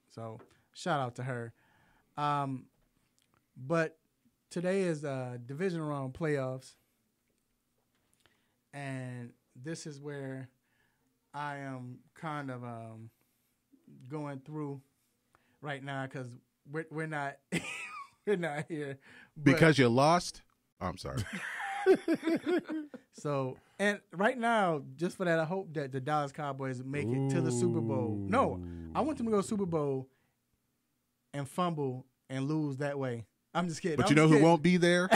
So shout out to her. But today is division round playoffs. And this is where I am kind of going through right now because we're not we're not here. Because you lost? Oh, I'm sorry. So, and right now, just for that, I hope that the Dallas Cowboys make it to the Super Bowl. No, I want them to go Super Bowl and fumble and lose that way. I'm just kidding. But you know who won't be there?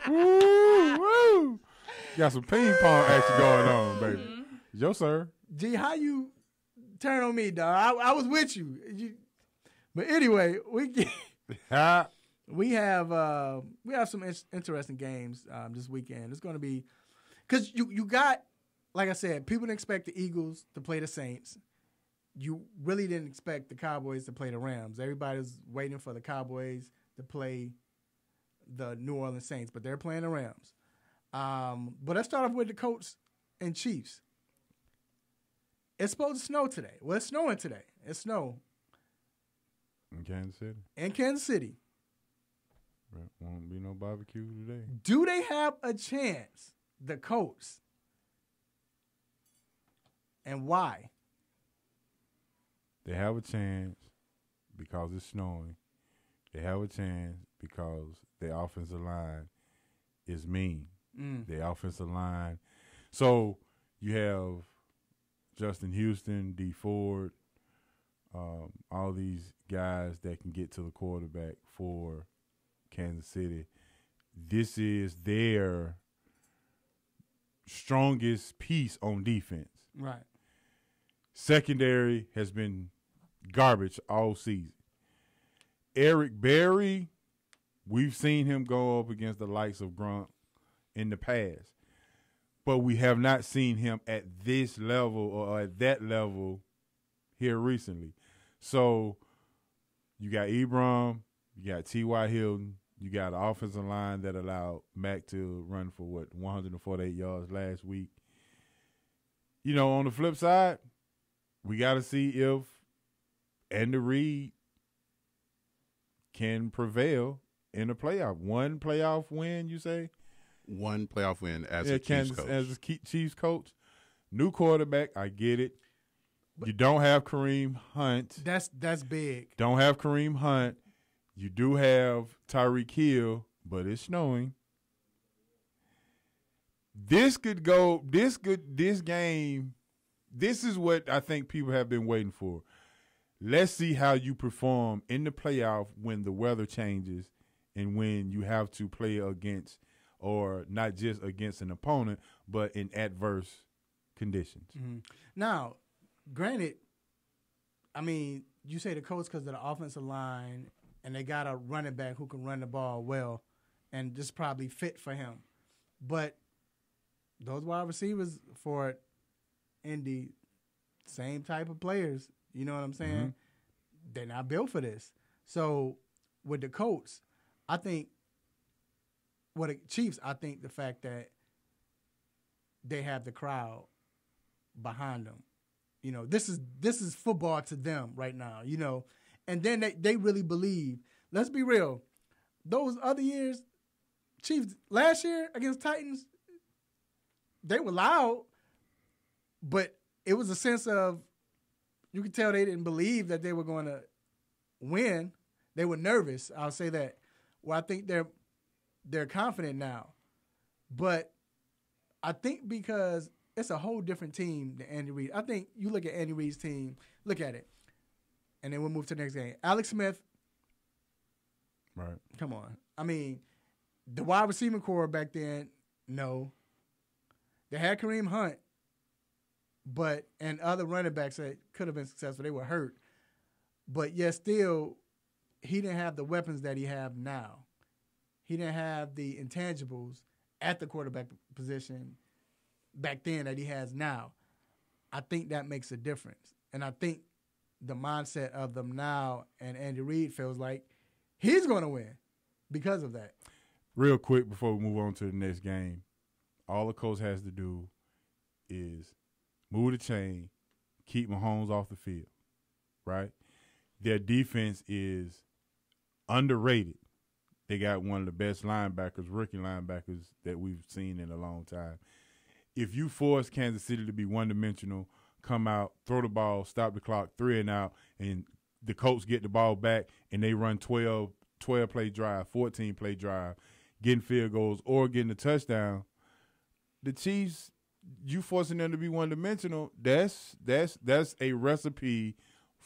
Woo. Got some ping pong action going on, baby. Yo, sir. G, how you turn on me, dog? I was with you. But anyway, we have some interesting games this weekend. It's going to be because you got, like I said, people didn't expect the Eagles to play the Saints. You really didn't expect the Cowboys to play the Rams. Everybody's waiting for the Cowboys to play the New Orleans Saints, but they're playing the Rams. But let's start off with the Colts and Chiefs. It's supposed to snow today. Well, it's snowing today. It's snow. In Kansas City? In Kansas City. Won't be no barbecue today. Do they have a chance, the Colts? And why? They have a chance because it's snowing. They have a chance because their offensive line is mean. Their offensive line. So you have Justin Houston, D Ford, all these guys that can get to the quarterback for Kansas City. This is their strongest piece on defense. Right. Secondary has been garbage all season. Eric Berry, we've seen him go up against the likes of Gronk in the past, but we have not seen him at this level or at that level here recently. So you got Ebron, you got T.Y. Hilton, you got an offensive line that allowed Mac to run for 148 yards last week. You know, on the flip side, we got to see if Andy Reid can prevail in a playoff. One playoff win, you say? One playoff win as a Chiefs coach. As a Chiefs coach. New quarterback, I get it. You don't have Kareem Hunt. That's big. Don't have Kareem Hunt. You do have Tyreek Hill, but it's snowing. This game, this is what I think people have been waiting for. Let's see how you perform in the playoff when the weather changes and when you have to play against, or not just against an opponent, but in adverse conditions. Mm-hmm. Now, granted, I mean, you say the Colts because of the offensive line, and they got a running back who can run the ball well, and just probably fit for him. But those wide receivers for Indy, same type of players. You know what I'm saying? Mm-hmm. They're not built for this. So with the Colts, I think, the Chiefs, I think the fact that they have the crowd behind them. You know, this is football to them right now, you know. And then they really believe. Let's be real. Those other years, Chiefs, last year against Titans, they were loud, but it was a sense of, you could tell they didn't believe that they were going to win. They were nervous. I'll say that. Well, I think they're confident now. But I think because it's a whole different team than Andy Reid. I think you look at Andy Reid's team, look at it, and then we'll move to the next game. Alex Smith. Right. Come on. I mean, the wide receiving core back then, no. They had Kareem Hunt, and other running backs that could have been successful. They were hurt. But yet still, he didn't have the weapons that he have now. He didn't have the intangibles at the quarterback position back then that he has now. I think that makes a difference. And I think the mindset of them now and Andy Reid feels like he's going to win because of that. Real quick before we move on to the next game, all the coach has to do is move the chain, keep Mahomes off the field, right? Their defense is underrated. They got one of the best linebackers, rookie linebackers that we've seen in a long time. If you force Kansas City to be one-dimensional, come out, throw the ball, stop the clock, 3 and out, and the Colts get the ball back and they run 12-play drive, 14-play drive, getting field goals or getting a touchdown, the Chiefs, you forcing them to be one-dimensional, that's a recipe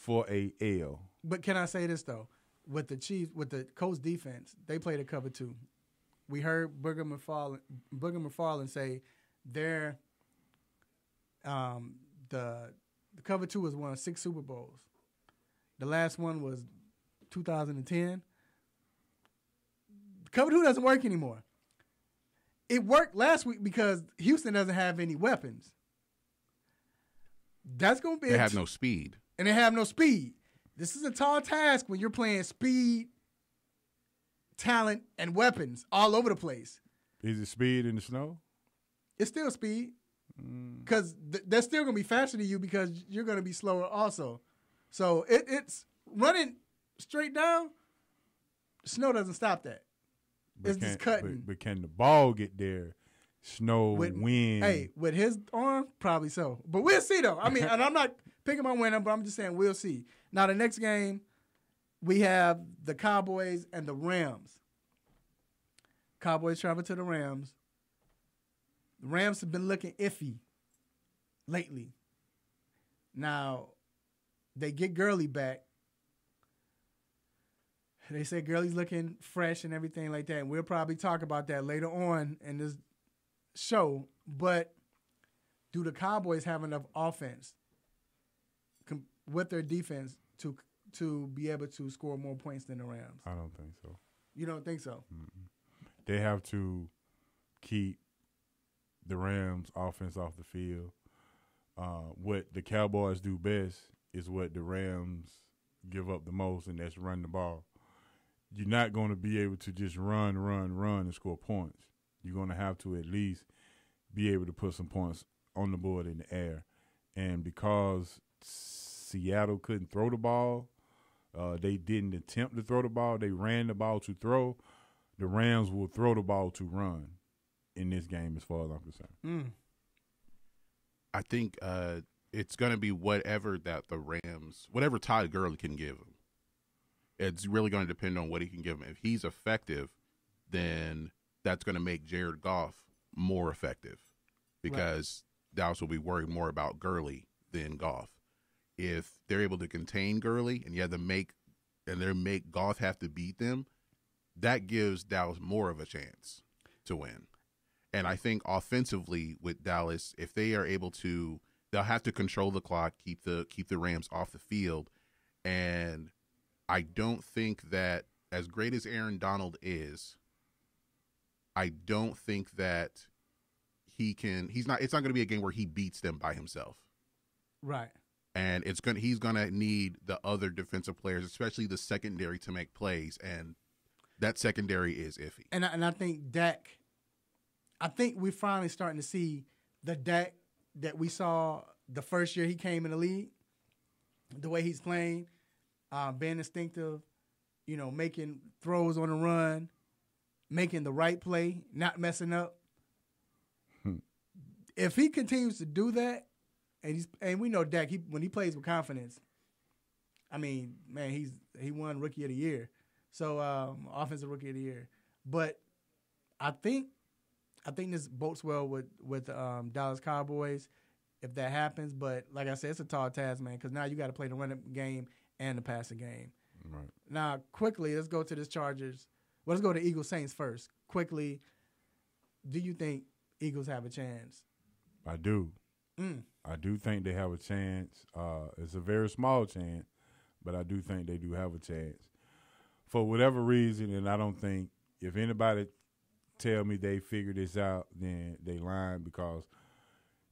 for a L. But can I say this though? With the Chiefs, with the Colts defense, they played a cover 2. We heard Booger McFarland say their the cover 2 was won 6 Super Bowls. The last one was 2010. Cover 2 doesn't work anymore. It worked last week because Houston doesn't have any weapons. That's going to be They have no speed. And they have no speed. This is a tall task when you're playing speed, talent, and weapons all over the place. Is it speed in the snow? It's still speed. Because they're still going to be faster than you because you're going to be slower also. So it's running straight down. Snow doesn't stop that. It's just cutting. But can the ball get there? Snow, wind. Hey, with his arm, probably so. But we'll see, though. I mean, and I'm not picking my winner, but I'm just saying we'll see. Now, the next game, we have the Cowboys and the Rams. Cowboys travel to the Rams. The Rams have been looking iffy lately. Now, they get Gurley back. They say Gurley's looking fresh and everything like that. And we'll probably talk about that later on in this show. But do the Cowboys have enough offense with their defense to be able to score more points than the Rams? I don't think so. You don't think so? Mm-mm. They have to keep the Rams' offense off the field. What the Cowboys do best is what the Rams give up the most, and that's run the ball. You're not going to be able to just run, and score points. You're going to have to at least be able to put some points on the board in the air. And because Seattle couldn't throw the ball, they didn't attempt to throw the ball. They ran the ball to throw. The Rams will throw the ball to run in this game as far as I'm concerned. I think it's going to be whatever that the Rams, whatever Todd Gurley can give them. It's really going to depend on what he can give him. If he's effective, then that's going to make Jared Goff more effective because Dallas will be worried more about Gurley than Goff. If they're able to contain Gurley and you have to make Goff have to beat them, that gives Dallas more of a chance to win. And I think offensively with Dallas, if they are able to, they'll have to control the clock, keep the Rams off the field. And I don't think that, as great as Aaron Donald is, I don't think that it's not going to be a game where he beats them by himself. Right. And he's going to need the other defensive players, especially the secondary, to make plays. And that secondary is iffy. And I think Dak, I think we're finally starting to see the Dak that we saw the first year he came in the league, the way he's playing, being instinctive, making throws on the run, making the right play, not messing up. If he continues to do that, and we know Dak, when he plays with confidence, I mean, man, he won Rookie of the Year, so Offensive Rookie of the Year. But I think this bodes well with Dallas Cowboys if that happens. But like I said, it's a tall task, man, because now you got to play the running game and the passing game. Right. Now, quickly, let's go to this Chargers. Well, let's go to Eagles Saints first. Quickly, do you think Eagles have a chance? I do. I do think they have a chance. It's a very small chance, but I do think they do have a chance. For whatever reason, and I don't think if anybody tell me they figured this out, then they lying, because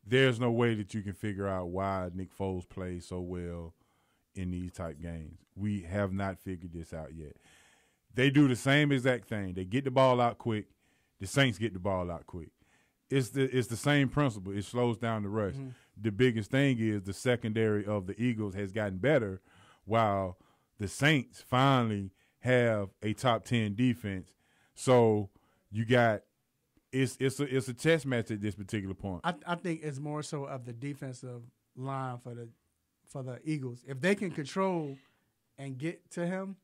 there's no way that you can figure out why Nick Foles plays so well in these type games. We have not figured this out yet. They do the same exact thing. They get the ball out quick. The Saints get the ball out quick. It's the same principle. It slows down the rush. Mm-hmm. The biggest thing is the secondary of the Eagles has gotten better, while the Saints finally have a top 10 defense. So you got it's a chess match at this particular point. I think it's more so of the defensive line for the Eagles. If they can control and get to him,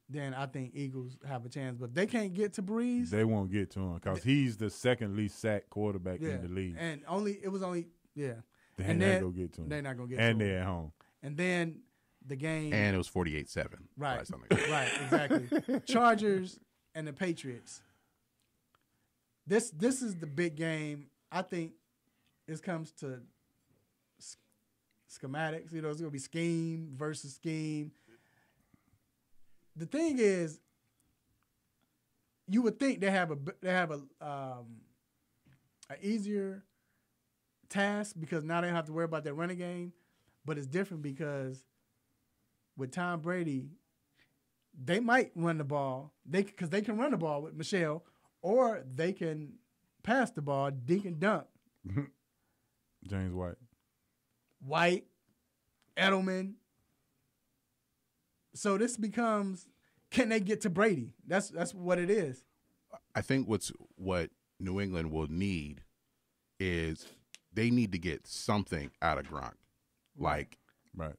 then I think Eagles have a chance. But if they can't get to Breeze, they won't get to him because he's the second least sacked quarterback in the league. And it was only They're not gonna get to him. They're not gonna get to him. And they're at home. And then the game. And it was 48-7. Right. Right, exactly. Chargers and the Patriots. This is the big game. I think it comes to schematics. You know, it's going to be scheme versus scheme. The thing is, you would think they have a easier task because now they don't have to worry about their running game, but it's different because with Tom Brady, they might run the ball because they can run the ball with Michelle, or they can pass the ball, dink and dunk. James White, Edelman. So this becomes, can they get to Brady? That's what it is. I think what New England will need is they need to get something out of Gronk. Like, right.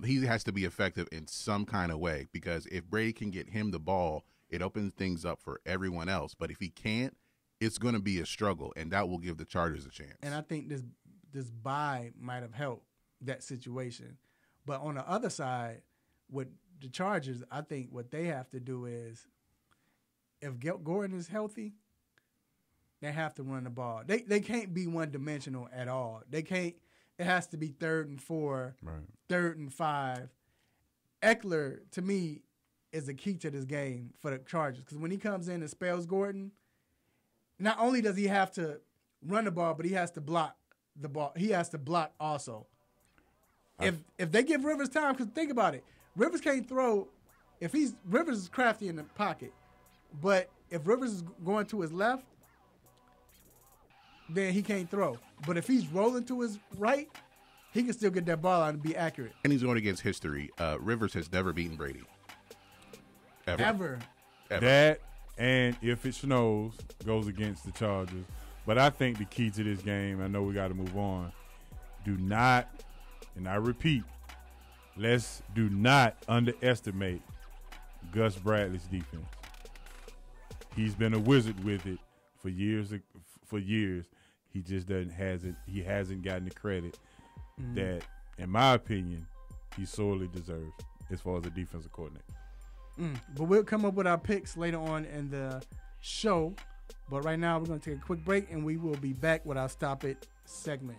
He has to be effective in some kind of way, because if Brady can get him the ball, it opens things up for everyone else. But if he can't, it's going to be a struggle, and that will give the Chargers a chance. And I think this bye might have helped that situation. But on the other side, with the Chargers, I think what they have to do is, if Gordon is healthy, they have to run the ball. They can't be one-dimensional at all. They can't. It has to be 3rd and 4, right. 3rd and 5. Eckler, to me, is the key to this game for the Chargers, because when he comes in and spells Gordon, not only does he have to run the ball, but he has to block the ball. He has to block also. If they give Rivers time, because think about it, Rivers can't throw. Rivers is crafty in the pocket, but if Rivers is going to his left, then he can't throw. But if he's rolling to his right, he can still get that ball out and be accurate. And he's going against history. Rivers has never beaten Brady. Ever. That, and if it snows, goes against the Chargers. But I think the key to this game, I know we got to move on, do not, and I repeat, let's do not underestimate Gus Bradley's defense. He's been a wizard with it for years. He just hasn't gotten the credit that, in my opinion, he sorely deserves as far as a defensive coordinator. But we'll come up with our picks later on in the show. But right now, we're going to take a quick break, and we will be back with our Stop It segment.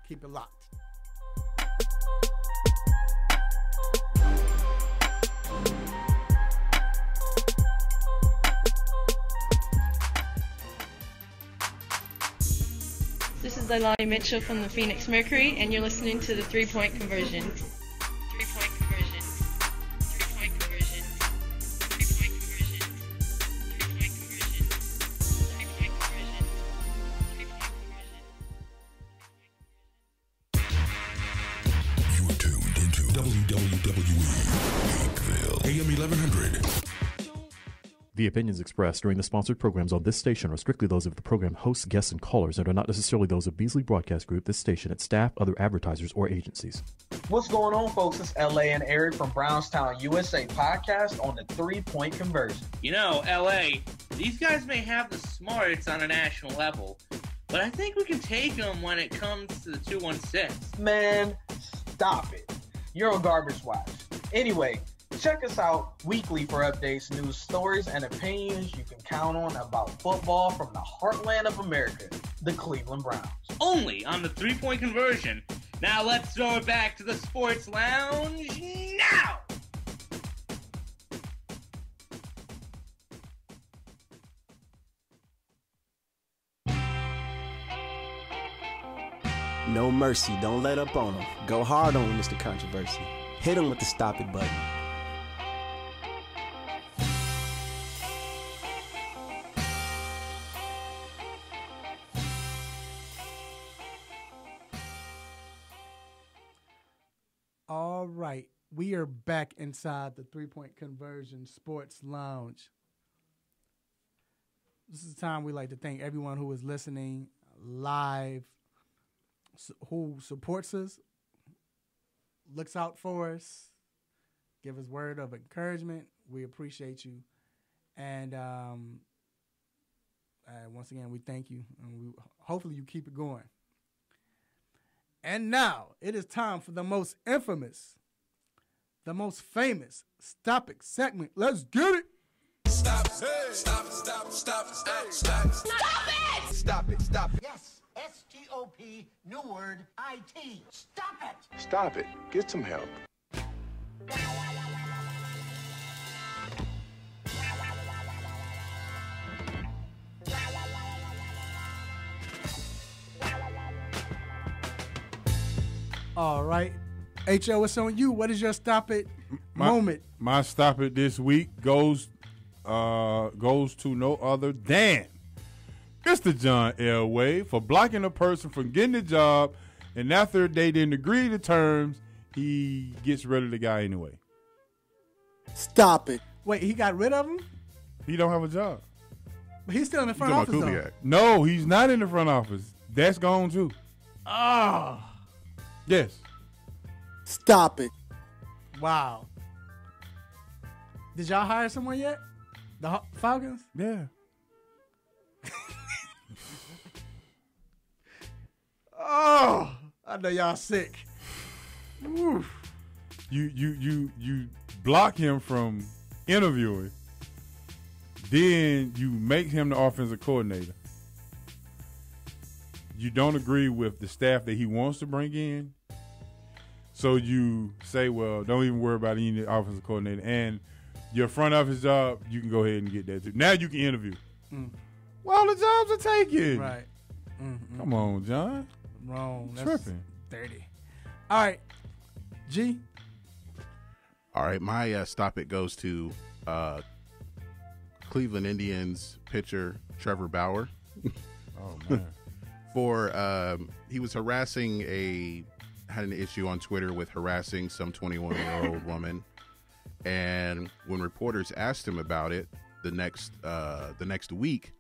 Keep it locked. This is Leilani Mitchell from the Phoenix Mercury, and you're listening to the 3-Point Conversion. 3-Point Conversion. 3-Point Conversion. 3-Point Conversion. 3-Point Conversion. 3-Point Conversion. 3-Point Conversion. You are tuned into WWE Lakeville, AM 1100. The opinions expressed during the sponsored programs on this station are strictly those of the program hosts, guests, and callers, and are not necessarily those of Beasley Broadcast Group, this station, its staff, other advertisers, or agencies. What's going on, folks? It's LA and Eric from Brownstown, USA podcast on the 3-Point Conversion. You know, LA, these guys may have the smarts on a national level, but I think we can take them when it comes to the 216. Man, stop it. You're a garbage watch. Anyway, check us out weekly for updates, news, stories, and opinions you can count on about football from the heartland of America, the Cleveland Browns. Only on the 3-Point Conversion. Now let's throw it back to the Sports Lounge now! No mercy. Don't let up on him. Go hard on him, Mr. Controversy. Hit him with the stop it button. All right, we are back inside the 3-Point Conversion Sports Lounge. This is the time we like to thank everyone who is listening live, who supports us, looks out for us, give us word of encouragement. We appreciate you. And once again, we thank you. And hopefully you keep it going. And now, it is time for the most infamous, the most famous Stop It segment. Let's get it. Stop it. Stop it. Stop it. Stop it. Stop it. Stop it. Stop it. Stop it. Yes. S-T-O-P, new word, I-T. Stop it. Stop it. Get some help. All right. H.O., it's on you. What is your Stop It moment? My Stop It this week goes to no other than Mr. John Elway for blocking a person from getting the job, and after they didn't agree to terms, he gets rid of the guy anyway. Stop it. Wait, he got rid of him? He don't have a job. But he's still in the front office, though. No, he's not in the front office. That's gone, too. Oh. Yes. Stop it. Wow. Did y'all hire someone yet? The Falcons? Yeah. Oh, I know y'all sick. Woo. You block him from interviewing, then you make him the offensive coordinator. You don't agree with the staff that he wants to bring in, so you say, well, don't even worry about any offensive coordinator. And your front office job, you can go ahead and get that too. Now you can interview. Well, the jobs are taken. Right. Come on, John. Wrong. That's Tripping. dirty. All right. G. All right. My Stop It goes to Cleveland Indians pitcher Trevor Bauer. Oh, man. For he was had an issue on Twitter with harassing some 21-year-old woman, and when reporters asked him about it the next week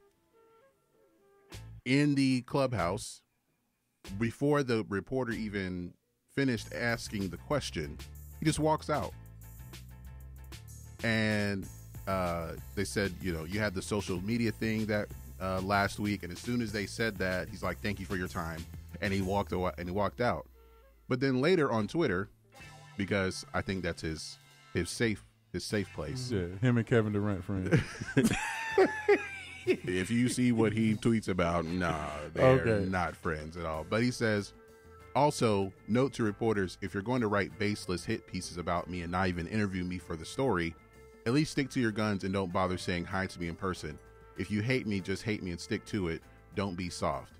in the clubhouse, before the reporter even finished asking the question, he just walks out. And they said, you had the social media thing that last week, and as soon as they said that, he's like, "Thank you for your time," and he walked away and he walked out. But then later on Twitter, because I think that's his safe place. Yeah, him and Kevin Durant friends. If you see what he tweets about, they're not friends at all. But he says, also, note to reporters, if you're going to write baseless hit pieces about me and not even interview me for the story, at least stick to your guns and don't bother saying hi to me in person. If you hate me, just hate me and stick to it. Don't be soft.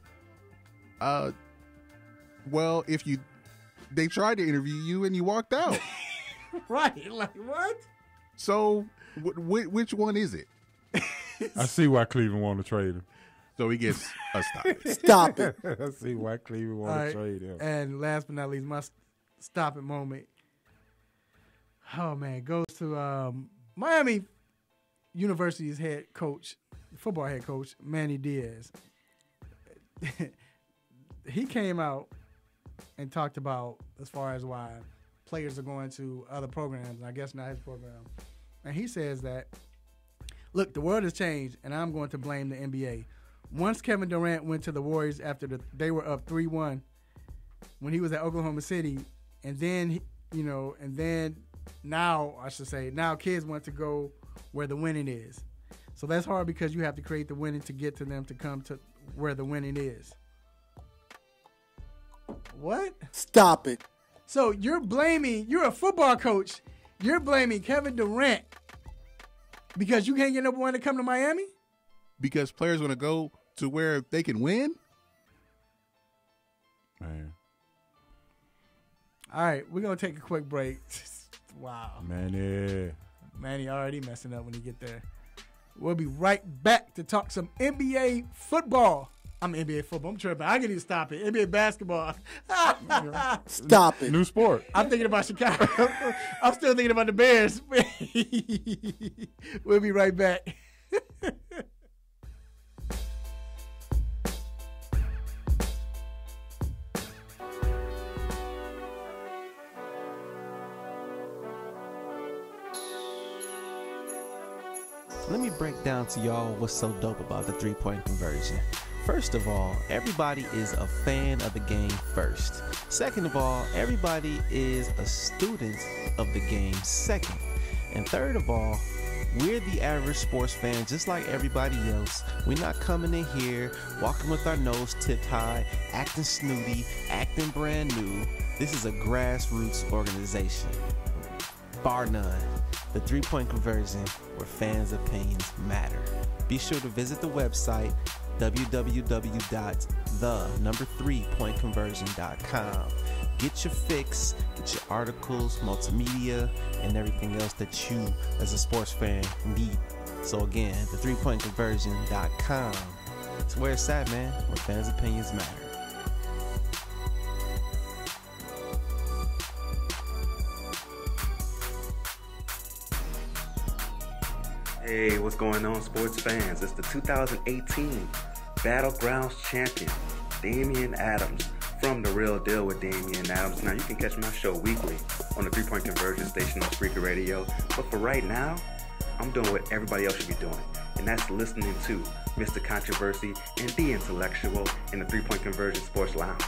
Well, they tried to interview you and you walked out. Right. Like, what? So, which one is it? I see why Cleveland want to trade him. So he gets a stop it. Stop it. I see why Cleveland want to trade him. And last but not least, my Stop It moment. Oh, man. Goes to Miami University's head coach, football head coach, Manny Diaz. He came out and talked about as far as why players are going to other programs, and I guess not his program. And he says that, look, the world has changed, and I'm going to blame the NBA. Once Kevin Durant went to the Warriors after they were up 3-1 when he was at Oklahoma City, and then, now kids want to go where the winning is. So that's hard because you have to create the winning to get to them to come to where the winning is. What? Stop it. So you're a football coach, you're blaming Kevin Durant because you can't get no one to come to Miami? Because players want to go to where they can win? Man. All right, we're going to take a quick break. Wow. Manny already messing up when he get there. We'll be right back to talk some NBA football. NBA football. I'm tripping. I can even stop it. NBA basketball. Stop it. New sport. I'm thinking about Chicago. I'm still thinking about the Bears. We'll be right back. Let me break down to y'all what's so dope about the three-point conversion. First of all, everybody is a fan of the game first. Second of all, everybody is a student of the game second. And third of all, we're the average sports fan just like everybody else. We're not coming in here, walking with our nose tipped high, acting snooty, acting brand new. This is a grassroots organization. Bar none. The 3-Point Conversion, where fans' opinions matter. Be sure to visit the website www.the3pointconversion.com. Get your fix, get your articles, multimedia, and everything else that you, as a sports fan, need. So again, the3pointconversion.com. It's where it's at, man, where fans' opinions matter. Hey, what's going on, sports fans? It's the 2018 Battlegrounds champion, Damian Adams, from The Real Deal with Damian Adams. Now, you can catch my show weekly on the 3-Point Conversion station on Spreaker Radio. But for right now, I'm doing what everybody else should be doing, and that's listening to Mr. Controversy and The Intellectual in the 3-Point Conversion Sports Lounge.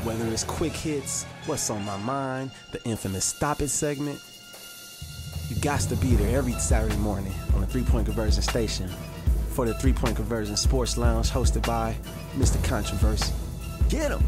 Whether it's quick hits, what's on my mind, the infamous Stop It segment, you got to be there every Saturday morning on the 3-Point Conversion station for the 3-Point Conversion Sports Lounge hosted by Mr. Controversy. Get him!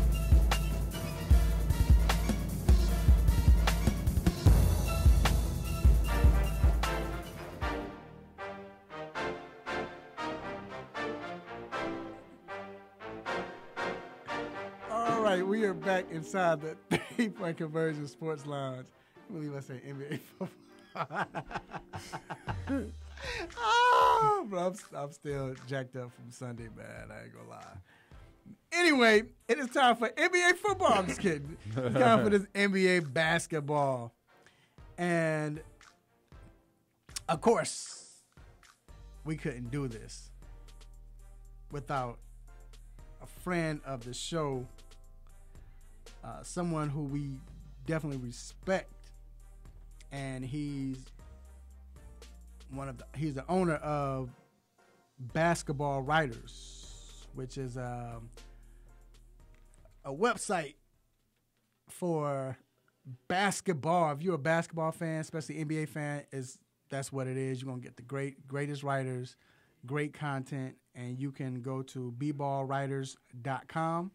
We are back inside the 3-Point Conversion Sports Lounge. I believe I say NBA football. Oh, bro, I'm still jacked up from Sunday, man. I ain't gonna lie. Anyway, it is time for NBA football. I'm just kidding. It's time for this NBA basketball. And, of course, we couldn't do this without a friend of the show, someone who we definitely respect, and he's the owner of Basketball Writers, which is a website for basketball. If you're a basketball fan, especially NBA fan, that's what it is. You're gonna get the greatest writers, great content, and you can go to bballwriters.com.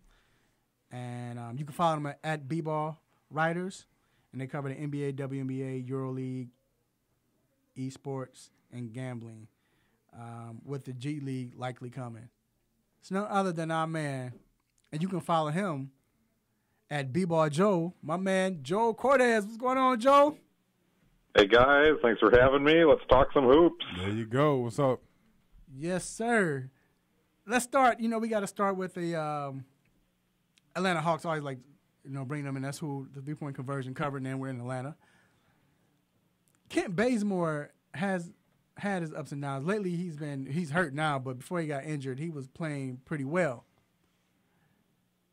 And you can follow them at bballwriters, and they cover the NBA, WNBA, EuroLeague, esports, and gambling, with the G League likely coming. It's none other than our man, and you can follow him at bballjoe. My man, Joe Cortez. What's going on, Joe? Hey, guys. Thanks for having me. Let's talk some hoops. There you go. What's up? Yes, sir. Let's start. We got to start with the Atlanta Hawks. Always like, bring them in. That's who the 3-Point Conversion covered, and then we're in Atlanta. Kent Bazemore has had his ups and downs. Lately, he's hurt now, but before he got injured, he was playing pretty well.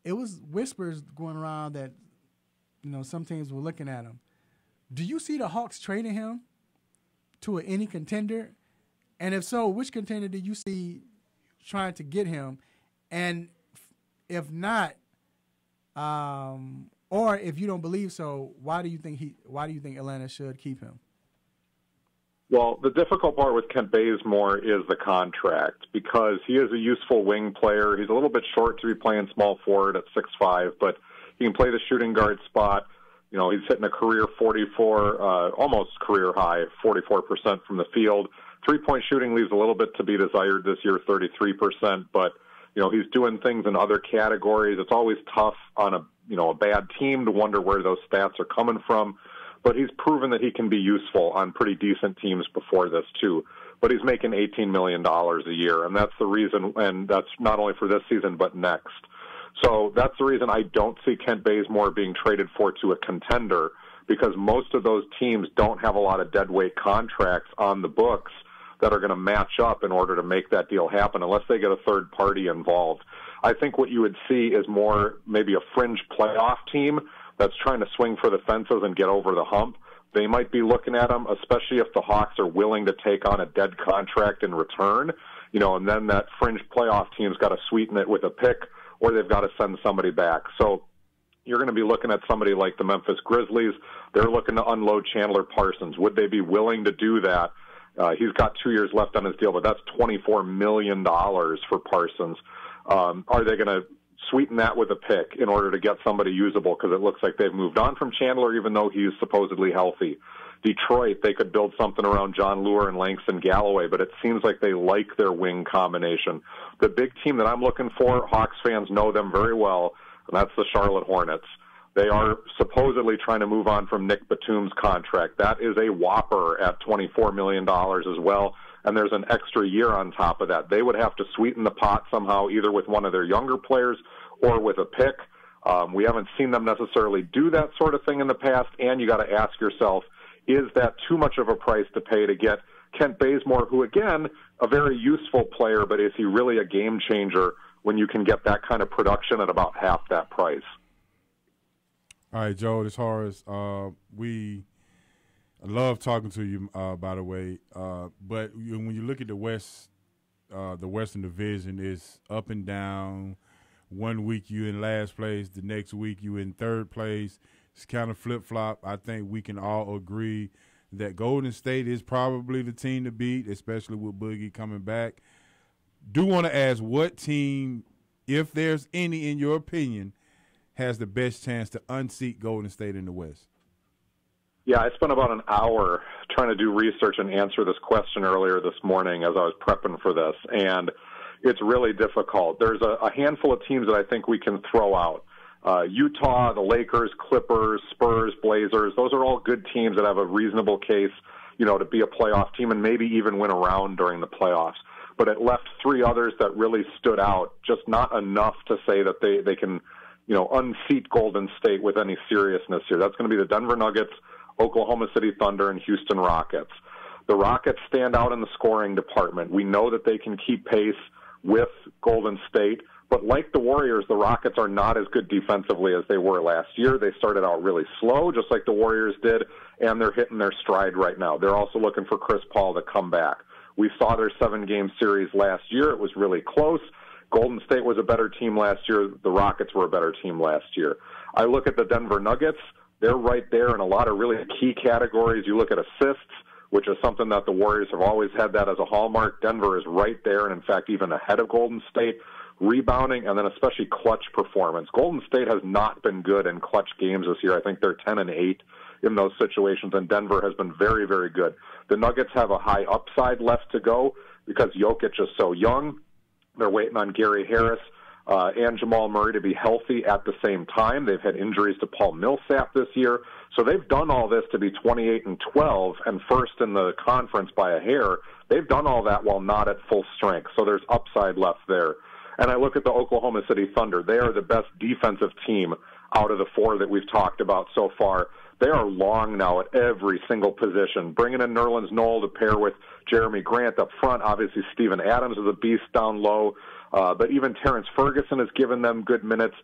It was whispers going around that, some teams were looking at him. Do you see the Hawks trading him to any contender? And if so, which contender do you see trying to get him? And if not, or if you don't believe so, why do you think Atlanta should keep him? Well, the difficult part with Kent Bazemore is the contract, because he is a useful wing player. He's a little bit short to be playing small forward at 6'5", but he can play the shooting guard spot. He's hitting a career 44, almost career high, 44% from the field. 3-point shooting leaves a little bit to be desired this year, 33%, but he's doing things in other categories. It's always tough on a bad team to wonder where those stats are coming from. But he's proven that he can be useful on pretty decent teams before this, too. But he's making $18 million a year, and that's the reason, and that's not only for this season but next. So that's the reason I don't see Kent Bazemore being traded to a contender, because most of those teams don't have a lot of deadweight contracts on the books that are going to match up in order to make that deal happen, unless they get a third party involved. I think what you would see is more maybe a fringe playoff team that's trying to swing for the fences and get over the hump. They might be looking at him, especially if the Hawks are willing to take on a dead contract in return, and then that fringe playoff team's got to sweeten it with a pick, or they've got to send somebody back. So you're going to be looking at somebody like the Memphis Grizzlies. They're looking to unload Chandler Parsons. Would they be willing to do that? He's got 2 years left on his deal, but that's $24 million for Parsons. Are they going to sweeten that with a pick in order to get somebody usable? Because it looks like they've moved on from Chandler, even though he's supposedly healthy. Detroit, they could build something around John Lure and Langston Galloway, but it seems like they like their wing combination. The big team that I'm looking for, Hawks fans know them very well, and that's the Charlotte Hornets. They are supposedly trying to move on from Nick Batum's contract. That is a whopper at $24 million as well, and there's an extra year on top of that. They would have to sweeten the pot somehow, either with one of their younger players or with a pick. We haven't seen them necessarily do that sort of thing in the past, and you got to ask yourself, is that too much of a price to pay to get Kent Bazemore, who, again, a very useful player, but is he really a game changer when you can get that kind of production at about half that price? All right, Joe, this is Horace. We love talking to you, by the way. But when you look at the Western Division, it's up and down. 1 week you in last place, the next week you in third place. It's kind of flip-flop. I think we can all agree that Golden State is probably the team to beat, especially with Boogie coming back. Do want to ask what team, if there's any in your opinion, has the best chance to unseat Golden State in the West? Yeah, I spent about an hour trying to do research and answer this question earlier this morning as I was prepping for this, and it's really difficult. There's a handful of teams that I think we can throw out. Utah, the Lakers, Clippers, Spurs, Blazers, those are all good teams that have a reasonable case, to be a playoff team and maybe even win a round during the playoffs. But it left three others that really stood out, just not enough to say that they can, unseat Golden State with any seriousness here. That's going to be the Denver Nuggets, Oklahoma City Thunder, and Houston Rockets. The Rockets stand out in the scoring department. We know that they can keep pace with Golden State. But like the Warriors, the Rockets are not as good defensively as they were last year. They started out really slow, just like the Warriors did, and they're hitting their stride right now. They're also looking for Chris Paul to come back. We saw their 7-game series last year. It was really close. Golden State was a better team last year. The Rockets were a better team last year. I look at the Denver Nuggets. They're right there in a lot of really key categories. You look at assists, which is something that the Warriors have always had that as a hallmark. Denver is right there, and in fact, even ahead of Golden State. Rebounding, and then especially clutch performance. Golden State has not been good in clutch games this year. I think they're 10-8 in those situations, and Denver has been very, very good. The Nuggets have a high upside left to go because Jokic is so young. They're waiting on Gary Harris and Jamal Murray to be healthy at the same time. They've had injuries to Paul Millsap this year. So they've done all this to be 28-12 and first in the conference by a hair. They've done all that while not at full strength. So there's upside left there. And I look at the Oklahoma City Thunder. They are the best defensive team out of the four that we've talked about so far. They are long now at every single position. Bringing in Nerlens Noel to pair with Jeremy Grant up front. Obviously, Steven Adams is a beast down low. But even Terrence Ferguson has given them good minutes.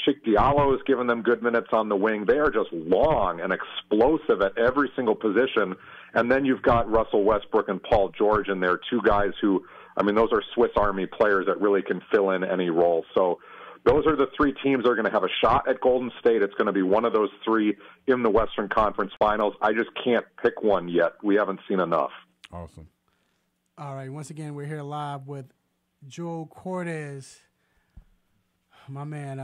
Chick Diallo has given them good minutes on the wing. They are just long and explosive at every single position. And then you've got Russell Westbrook and Paul George in there, two guys who, those are Swiss Army players that really can fill in any role. So those are the three teams that are going to have a shot at Golden State. It's going to be one of those three in the Western Conference Finals. I just can't pick one yet. We haven't seen enough. Awesome. All right. Once again, we're here live with Joe Cortez, my man,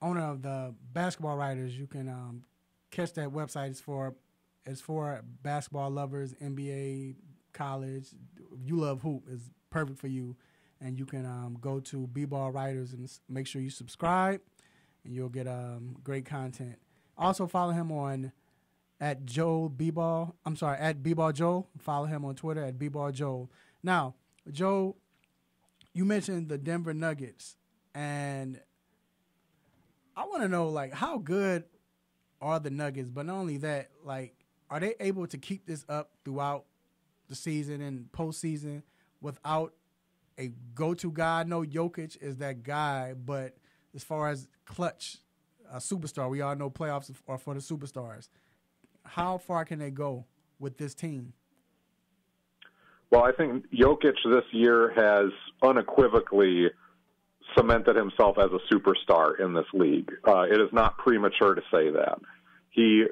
owner of the Basketball Writers. You can catch that website. It's for basketball lovers, NBA, college. You love hoop. It's perfect for you. And you can go to B-Ball Writers and make sure you subscribe, and you'll get great content. Also follow him on at B-Ball Joel. Follow him on Twitter at B-Ball Joel. Now, Joe, you mentioned the Denver Nuggets, and I want to know, how good are the Nuggets? But not only that, are they able to keep this up throughout the season and postseason without a go-to guy. I know Jokic is that guy, but as far as clutch, a superstar, we all know playoffs are for the superstars. How far can they go with this team? Well, I think Jokic this year has unequivocally cemented himself as a superstar in this league. It is not premature to say that. He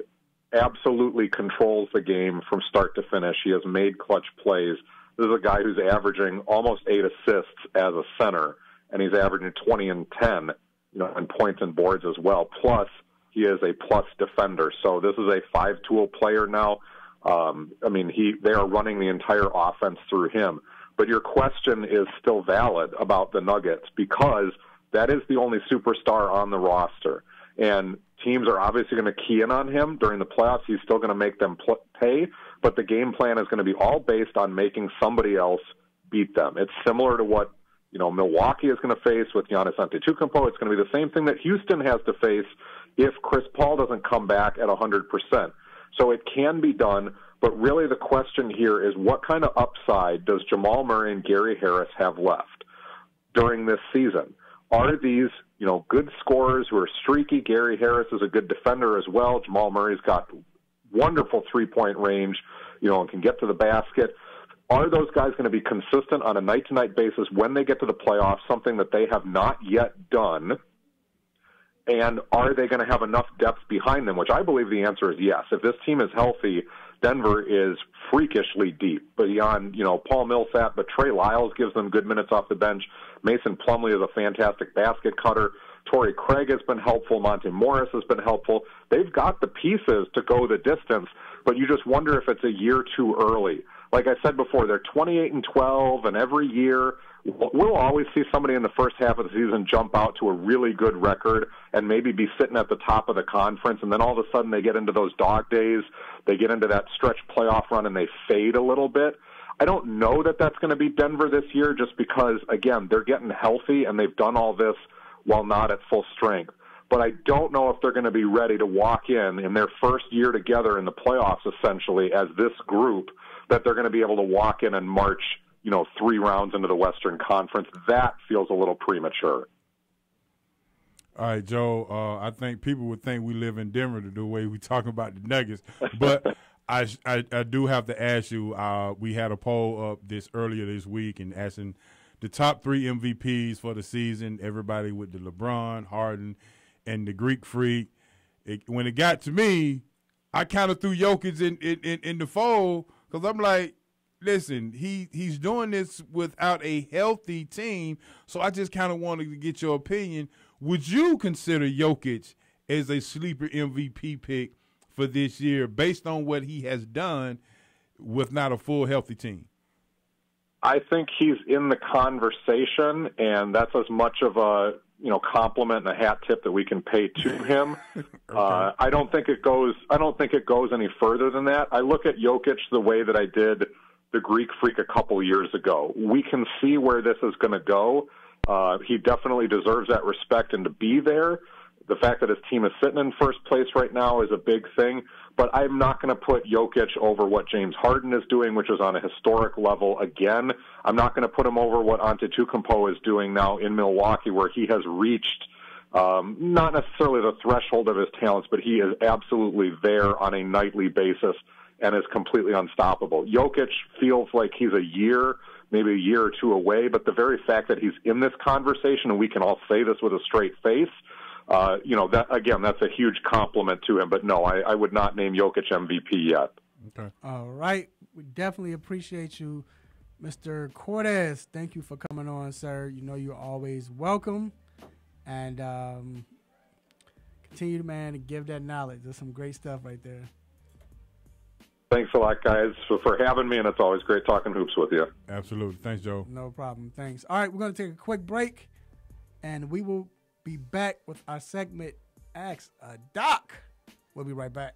absolutely controls the game from start to finish. He has made clutch plays. This is a guy who's averaging almost 8 assists as a center, and he's averaging 20 and 10, in points and boards as well. Plus, he is a plus defender. So this is a 5-tool player now. They are running the entire offense through him. But your question is still valid about the Nuggets because that is the only superstar on the roster. And teams are obviously going to key in on him during the playoffs. He's still going to make them pay, but the game plan is going to be all based on making somebody else beat them. It's similar to what Milwaukee is going to face with Giannis Antetokounmpo. It's going to be the same thing that Houston has to face if Chris Paul doesn't come back at 100%. So it can be done, but really the question here is what kind of upside does Jamal Murray and Gary Harris have left during this season? Are these, good scorers who are streaky? Gary Harris is a good defender as well. Jamal Murray's got wonderful three-point range, and can get to the basket. Are those guys going to be consistent on a night-to-night basis when they get to the playoffs, something that they have not yet done? And are they going to have enough depth behind them, which I believe the answer is yes. If this team is healthy, Denver is freakishly deep beyond, Paul Millsap, but Trey Lyles gives them good minutes off the bench. Mason Plumlee is a fantastic basket cutter. Torrey Craig has been helpful. Monte Morris has been helpful. They've got the pieces to go the distance, but you just wonder if it's a year too early. Like I said before, they're 28-12, and every year we'll always see somebody in the first half of the season jump out to a really good record and maybe be sitting at the top of the conference, and then all of a sudden they get into those dog days, they get into that stretch playoff run, and they fade a little bit. I don't know that that's going to be Denver this year just because, again, they're getting healthy, and they've done all this while not at full strength. But I don't know if they're going to be ready to walk in their first year together in the playoffs, essentially, as this group, that they're going to be able to walk in and march, 3 rounds into the Western Conference. That feels a little premature. All right, Joe, I think people would think we live in Denver the way we talking about the Nuggets. But I do have to ask you, we had a poll up earlier this week and asking the top 3 MVPs for the season, everybody with the LeBron, Harden, and the Greek Freak. When it got to me, I kind of threw Jokic in the fold because I'm like, listen, he's doing this without a healthy team, so I just kind of wanted to get your opinion. Would you consider Jokic as a sleeper MVP pick for this year based on what he has done with not a full healthy team? I think he's in the conversation, and that's as much of a compliment and a hat tip that we can pay to him. Okay. I don't think it goes any further than that. I look at Jokic the way that I did the Greek Freak a couple years ago. We can see where this is going to go. He definitely deserves that respect and to be there. The fact that his team is sitting in first place right now is a big thing, but I'm not going to put Jokic over what James Harden is doing, which is on a historic level again. I'm not going to put him over what Antetokounmpo is doing now in Milwaukee, where he has reached not necessarily the threshold of his talents, but he is absolutely there on a nightly basis and is completely unstoppable. Jokic feels like he's a year, maybe a year or two away, but the very fact that he's in this conversation, and we can all say this with a straight face, that's a huge compliment to him. But no, I would not name Jokic MVP yet. Okay. All right. We definitely appreciate you, Mr. Cortez. Thank you for coming on, sir. You're always welcome. And continue, man, to give that knowledge. There's some great stuff right there. Thanks a lot, guys, for having me, and it's always great talking hoops with you. Absolutely. Thanks, Joe. No problem. Thanks. All right, we're going to take a quick break, and we will be back with our segment, Ask a Doc. We'll be right back.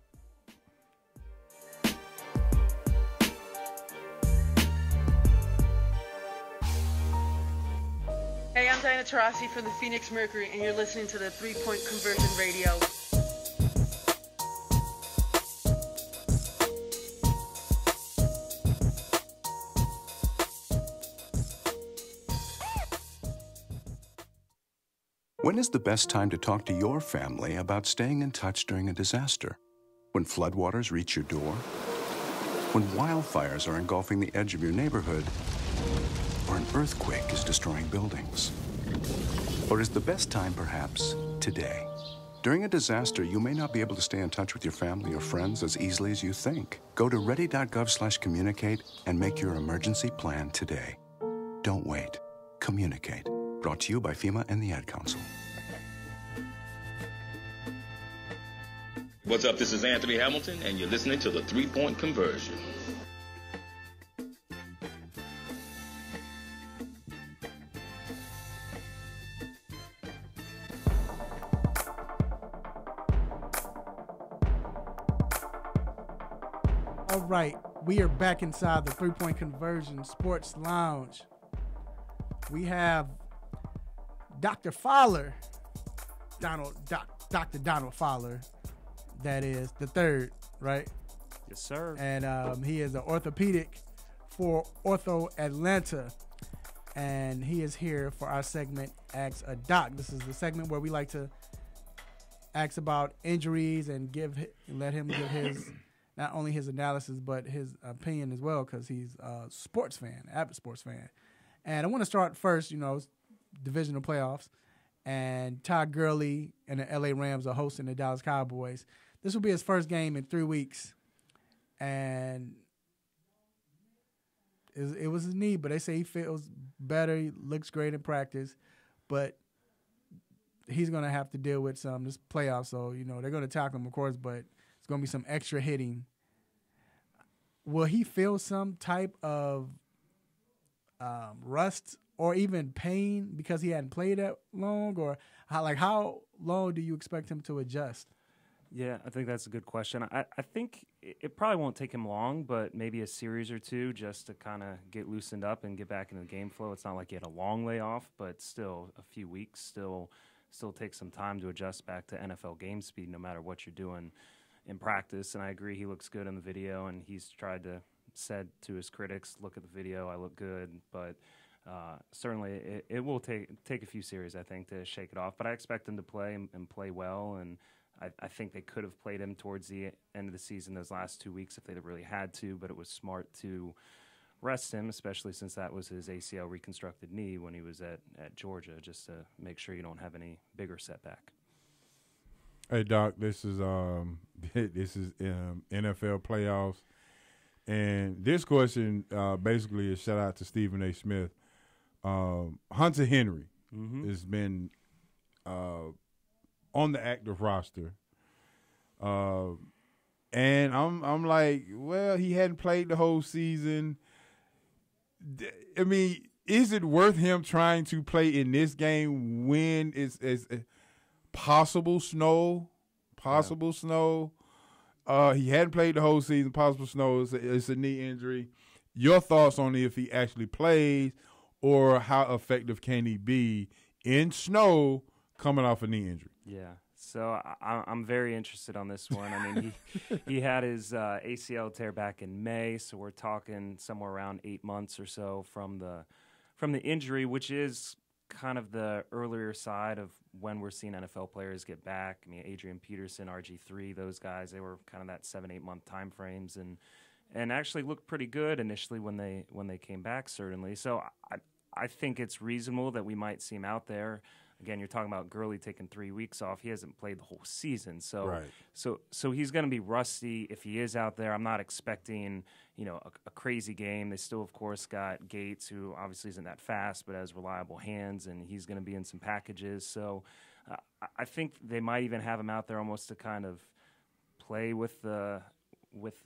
Hey, I'm Diana Taurasi from the Phoenix Mercury, and you're listening to the 3-Point Conversion Radio. When is the best time to talk to your family about staying in touch during a disaster? When floodwaters reach your door? When wildfires are engulfing the edge of your neighborhood? Or an earthquake is destroying buildings? Or is the best time perhaps today? During a disaster, you may not be able to stay in touch with your family or friends as easily as you think. Go to ready.gov/communicate and make your emergency plan today. Don't wait. Communicate. Brought to you by FEMA and the Ad Council. What's up? This is Anthony Hamilton, and you're listening to the 3-Point Conversion. All right, we are back inside the 3-Point Conversion Sports Lounge. We have Dr. Fowler, Dr. Donald Fowler, that is the third, right? Yes, sir. And he is an orthopedic for Ortho Atlanta, and he is here for our segment, Ask a Doc. This is the segment where we like to ask about injuries and let him give his not only his analysis but his opinion as well, because he's a sports fan, avid sports fan. And I want to start first, divisional playoffs, and Todd Gurley and the LA Rams are hosting the Dallas Cowboys. This will be his first game in 3 weeks, and it was his knee, but they say he feels better. He looks great in practice, but he's going to have to deal with this playoff. So, they're going to tackle him, of course, but it's going to be some extra hitting. Will he feel some type of rust or even pain because he hadn't played that long? Or how long do you expect him to adjust? Yeah, I think that's a good question. I think it probably won't take him long, but maybe a series or two just to kind of get loosened up and get back into the game flow. It's not like he had a long layoff, but still a few weeks, still takes some time to adjust back to NFL game speed no matter what you're doing in practice. And I agree, he looks good in the video, and he's tried said to his critics, look at the video, I look good, but certainly it will take a few series, I think, to shake it off. But I expect him to play and play well, and I think they could have played him towards the end of the season those last 2 weeks if they'd really had to, but it was smart to rest him, especially since that was his ACL reconstructed knee when he was at Georgia, just to make sure you don't have any bigger setback. Hey, Doc, this is NFL playoffs, and this question basically is shout out to Stephen A. Smith. Hunter Henry has been on the active roster, and I'm like, well, he hadn't played the whole season. I mean, is it worth him trying to play in this game when it's possible snow? He hadn't played the whole season. Possible snow. It's a knee injury. Your thoughts on if he actually plays, or how effective can he be in snow coming off a knee injury? Yeah, so I'm very interested on this one. I mean, he had his ACL tear back in May, so we're talking somewhere around 8 months or so from the injury, which is kind of the earlier side of when we're seeing NFL players get back. I mean, Adrian Peterson, RG3, those guys, they were kind of that 7-8 month time frames, and actually looked pretty good initially when they came back, certainly. So I think it's reasonable that we might see him out there. Again, you're talking about Gurley taking 3 weeks off. He hasn't played the whole season, so he's going to be rusty if he is out there. I'm not expecting a crazy game. They still, of course, got Gates, who obviously isn't that fast but has reliable hands, and he's going to be in some packages. So I think they might even have him out there almost to kind of play with the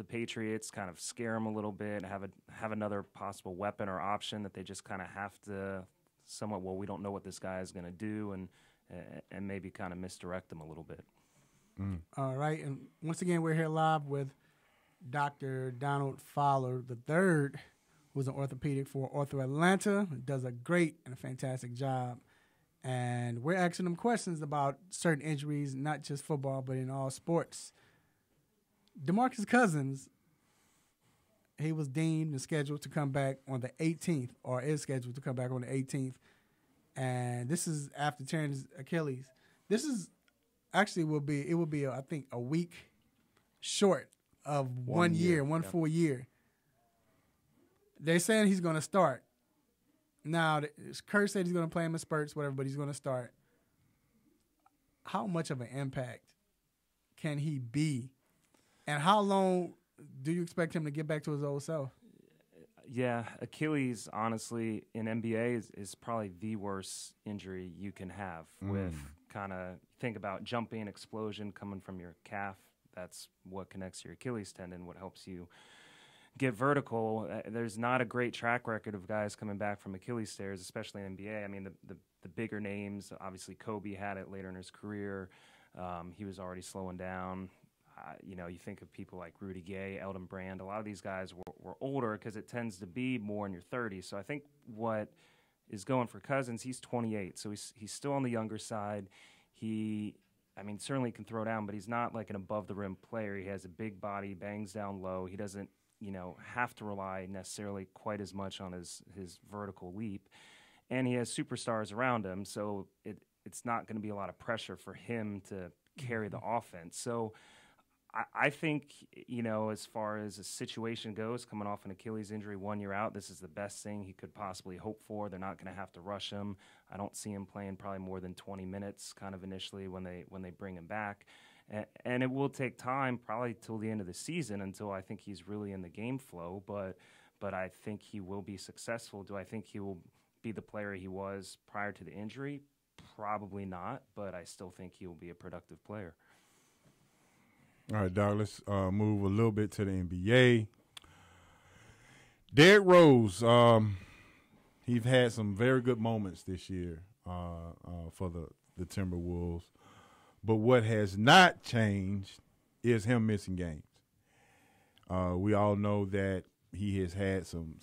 Patriots, kind of scare them a little bit, have another possible weapon or option that they just kind of have to somewhat, well, we don't know what this guy is going to do, and maybe kind of misdirect them a little bit. All right, and once again, we're here live with Dr. Donald Fowler III, who's an orthopedic for Ortho Atlanta, does a great and a fantastic job. And we're asking them questions about certain injuries, not just football, but in all sports. DeMarcus Cousins, he was deemed and scheduled to come back on the 18th, or is scheduled to come back on the 18th. and this is after tearing his Achilles. This is actually will be I think a week short of 1 year, one full year. They're saying he's going to start. Now, Kurt said he's going to play him in spurts, whatever, but he's going to start. How much of an impact can he be? And how long do you expect him to get back to his old self? Yeah, Achilles, honestly, in NBA is probably the worst injury you can have with kind of, think about jumping, explosion coming from your calf. That's what connects your Achilles tendon, what helps you get vertical. There's not a great track record of guys coming back from Achilles tears, especially in NBA. I mean, the bigger names, obviously Kobe had it later in his career. He was already slowing down. You know, you think of people like Rudy Gay, Elton Brand. A lot of these guys were older because it tends to be more in your 30s. So I think what is going for Cousins, he's 28, so he's still on the younger side. Certainly can throw down, but he's not like an above-the-rim player. He has a big body, bangs down low. He doesn't, have to rely necessarily quite as much on his vertical leap. And he has superstars around him, so it's not going to be a lot of pressure for him to carry the offense. So I think, as far as a situation goes, coming off an Achilles injury 1 year out, this is the best thing he could possibly hope for. They're not going to have to rush him. I don't see him playing probably more than 20 minutes kind of initially when they bring him back. And it will take time, probably till the end of the season, until I think he's really in the game flow. But I think he will be successful. Do I think he will be the player he was prior to the injury? Probably not, but I still think he will be a productive player. All right, Doc, let's move a little bit to the NBA. Derrick Rose, he's had some very good moments this year for the Timberwolves. But what has not changed is him missing games. We all know that he has had some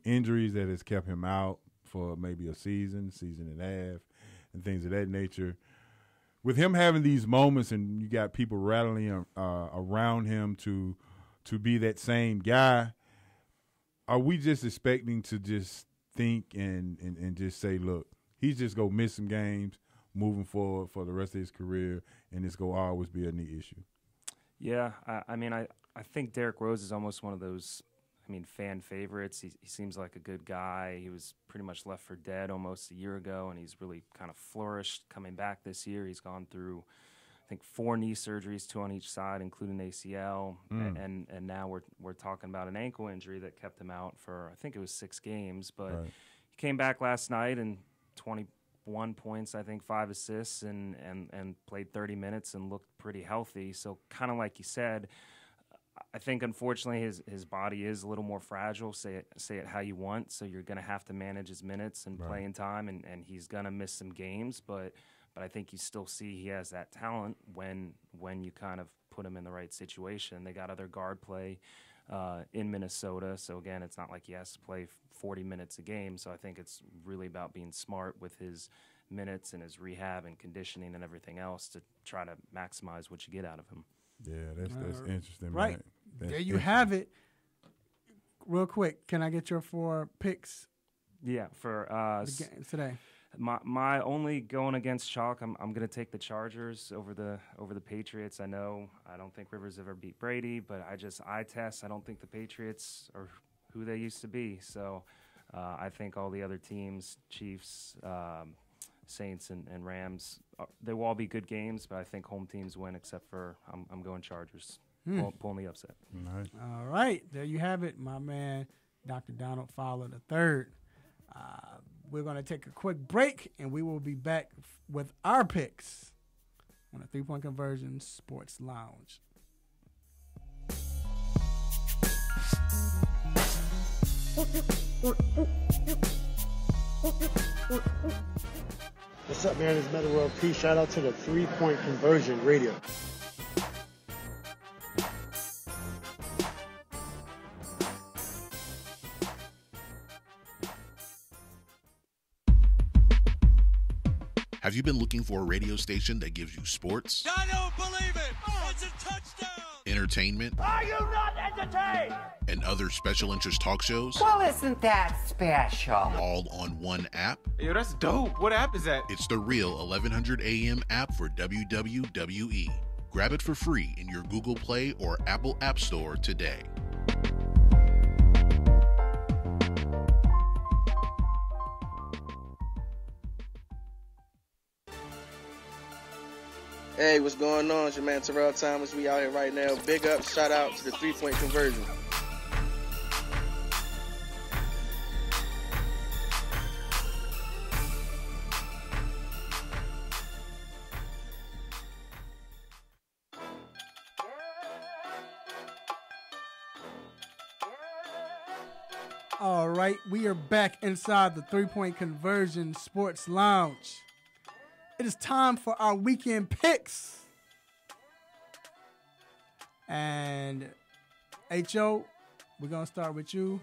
injuries that has kept him out for maybe a season and a half, and things of that nature. With him having these moments and you got people rattling around him to be that same guy, are we just expecting to just think and just say, look, he's just going to miss some games moving forward for the rest of his career, and it's going to always be a knee issue? Yeah, I think Derrick Rose is almost one of those, fan favorites. He seems like a good guy. He was pretty much left for dead almost a year ago, and he's really kind of flourished coming back this year. He's gone through, I think, 4 knee surgeries, 2 on each side, including ACL, and now we're talking about an ankle injury that kept him out for, I think it was 6 games. But he came back last night and 21 points, I think 5 assists, and played 30 minutes and looked pretty healthy. So kind of like you said, I think unfortunately his body is a little more fragile, say it how you want, so you're going to have to manage his minutes and playing time, and he's going to miss some games, but I think you still see he has that talent when you kind of put him in the right situation. They got other guard play in Minnesota, so again, it's not like he has to play 40 minutes a game, so I think it's really about being smart with his minutes and his rehab and conditioning and everything else to try to maximize what you get out of him. Yeah, that's interesting. Right. Man. There you have it. Real quick, can I get your 4 picks? Yeah, for the game today. My only going against chalk, I'm going to take the Chargers over the Patriots. I don't think Rivers ever beat Brady, but I test. I don't think the Patriots are who they used to be. So I think all the other teams, Chiefs, Saints and Rams, they will all be good games, but I think home teams win, except for I'm going Chargers, pulling the upset. All right, there you have it, my man, Dr. Donald Fowler III. We're going to take a quick break, and we will be back with our picks on the 3 Point Conversion Sports Lounge. What's up, man? It's Meta World Peace. Shout out to the 3 Point Conversion Radio. Have Have you been looking for a radio station that gives you sports, I don't believe it. It's a touchdown. entertainment, Are you not entertained? and other special interest talk shows? Well, isn't that special? All on one app? Yo, that's dope. What app is that? It's the real 1100 AM app for WWE. Grab it for free in your Google Play or Apple App Store today. Hey, what's going on? It's your man Terrell Thomas. We out here right now. Big up, shout out to the 3-point conversion. All right, we are back inside the 3-point conversion sports lounge. It is time for our weekend picks. And H.O., we're going to start with you.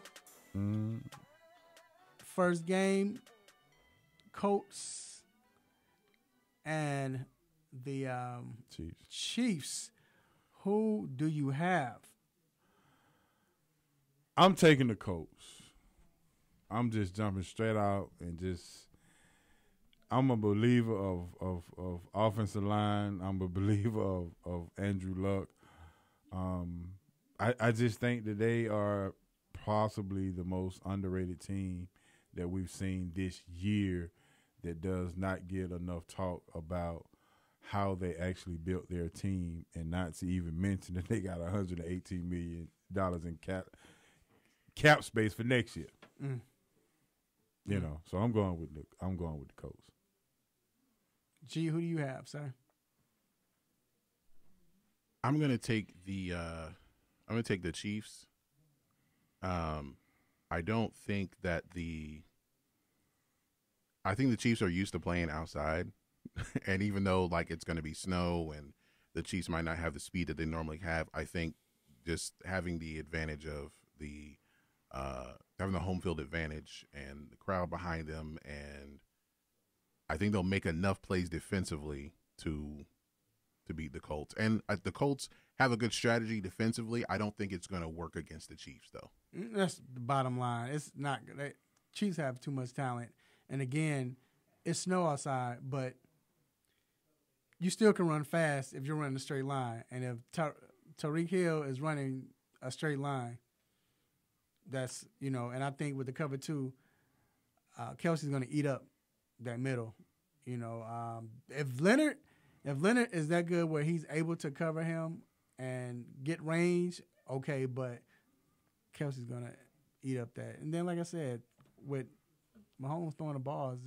First game, Colts and the Chiefs. Who do you have? I'm taking the Colts. I'm just jumping straight out and I'm a believer of offensive line. I'm a believer of Andrew Luck. I just think that they are possibly the most underrated team that we've seen this year that does not get enough talk about how they actually built their team, and not to even mention that they got $118 million in cap space for next year. You know, so I'm going with the Colts. G, who do you have, sir? I'm gonna take the Chiefs. I don't think that I think the Chiefs are used to playing outside, and even though like it's gonna be snow and the Chiefs might not have the speed that they normally have, I think just having the advantage of having the home field advantage and the crowd behind them, and I think they'll make enough plays defensively to beat the Colts. And the Colts have a good strategy defensively. I don't think it's going to work against the Chiefs, though. That's the bottom line. It's not good. Chiefs have too much talent. And again, it's snow outside, but you still can run fast if you're running a straight line. And if Tyreek Hill is running a straight line, that's, and I think with the cover two, Kelsey's going to eat up that middle. If Leonard is that good where he's able to cover him and get range, okay, but Kelsey's going to eat up that. And then, like I said, with Mahomes throwing the ball,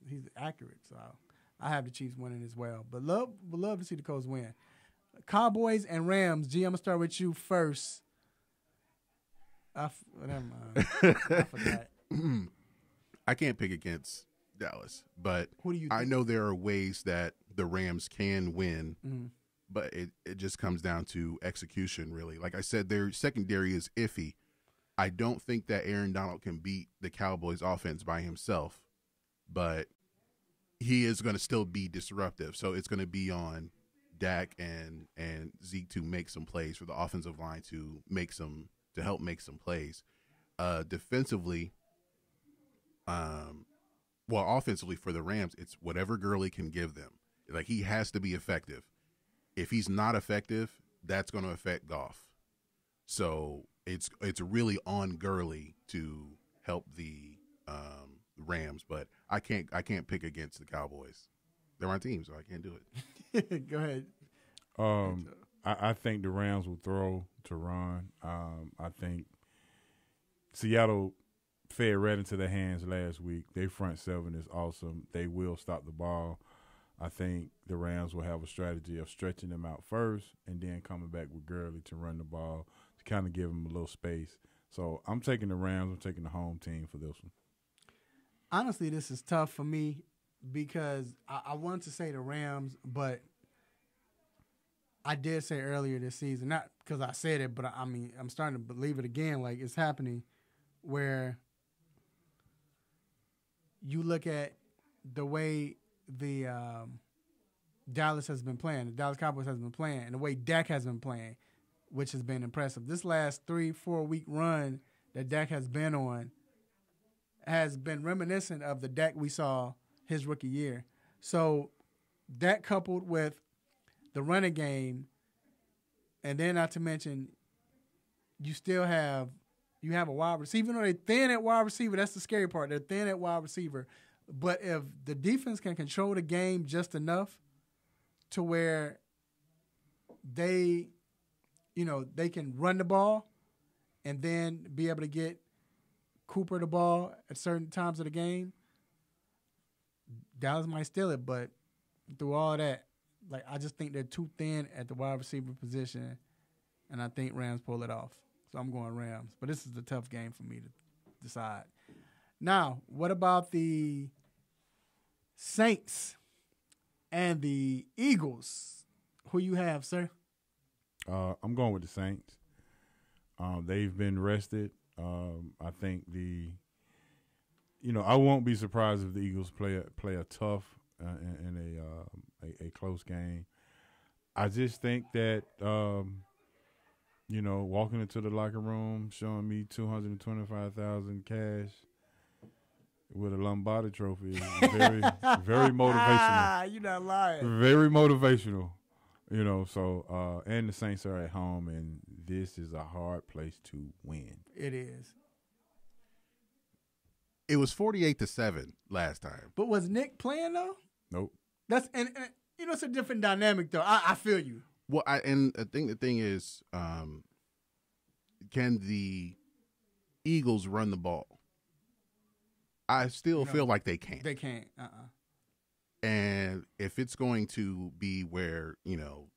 he's accurate. So I have the Chiefs winning as well. But would love to see the Colts win. Cowboys and Rams. G, I'm going to start with you first. Never mind. I forgot. I can't pick against Dallas, but who do you I know there are ways that the Rams can win, but it just comes down to execution, really. Like I said, their secondary is iffy. I don't think that Aaron Donald can beat the Cowboys offense by himself, but he is going to still be disruptive. So it's going to be on Dak and Zeke to make some plays, for the offensive line to help make some plays. Defensively, offensively for the Rams, it's whatever Gurley can give them. Like, he has to be effective. If he's not effective, that's going to affect Goff. So it's really on Gurley to help the Rams, but I can't pick against the Cowboys. They're my team, so I can't do it. Go ahead. I think the Rams will throw to run. I think Seattle fed right into their hands last week. Their front seven is awesome. They will stop the ball. I think the Rams will have a strategy of stretching them out first and then coming back with Gurley to run the ball to kind of give them a little space. So I'm taking the Rams. I'm taking the home team for this one. Honestly, this is tough for me because I wanted to say the Rams, but I did say earlier this season, not because I said it, but I'm starting to believe it again. Like, it's happening where you look at the way the Dallas has been playing, the Dallas Cowboys has been playing, and the way Dak has been playing, which has been impressive. This last 3-4 week run that Dak has been on has been reminiscent of the Dak we saw his rookie year. So that coupled with the running game, and then not to mention you have a wide receiver. Even though they're thin at wide receiver, that's the scary part. They're thin at wide receiver. But if the defense can control the game just enough to where they can run the ball and then be able to get Cooper the ball at certain times of the game, Dallas might steal it. But through all that, I just think they're too thin at the wide receiver position, and I think Rams pull it off. So I'm going Rams. But this is a tough game for me to decide. Now, what about the Saints and the Eagles? Who you have, sir? I'm going with the Saints. They've been rested. I think I won't be surprised if the Eagles play a tough in a close game. I just think that walking into the locker room, showing me $225,000 cash with a Lombardi trophy is very, very motivational. You're not lying. Very motivational. And the Saints are at home, and this is a hard place to win. It is. It was 48-7 last time. But was Nick playing though? Nope. That's and it's a different dynamic though. I feel you. Well, I think the thing is, can the Eagles run the ball? I still feel like they can't. They can't. And if it's going to be where,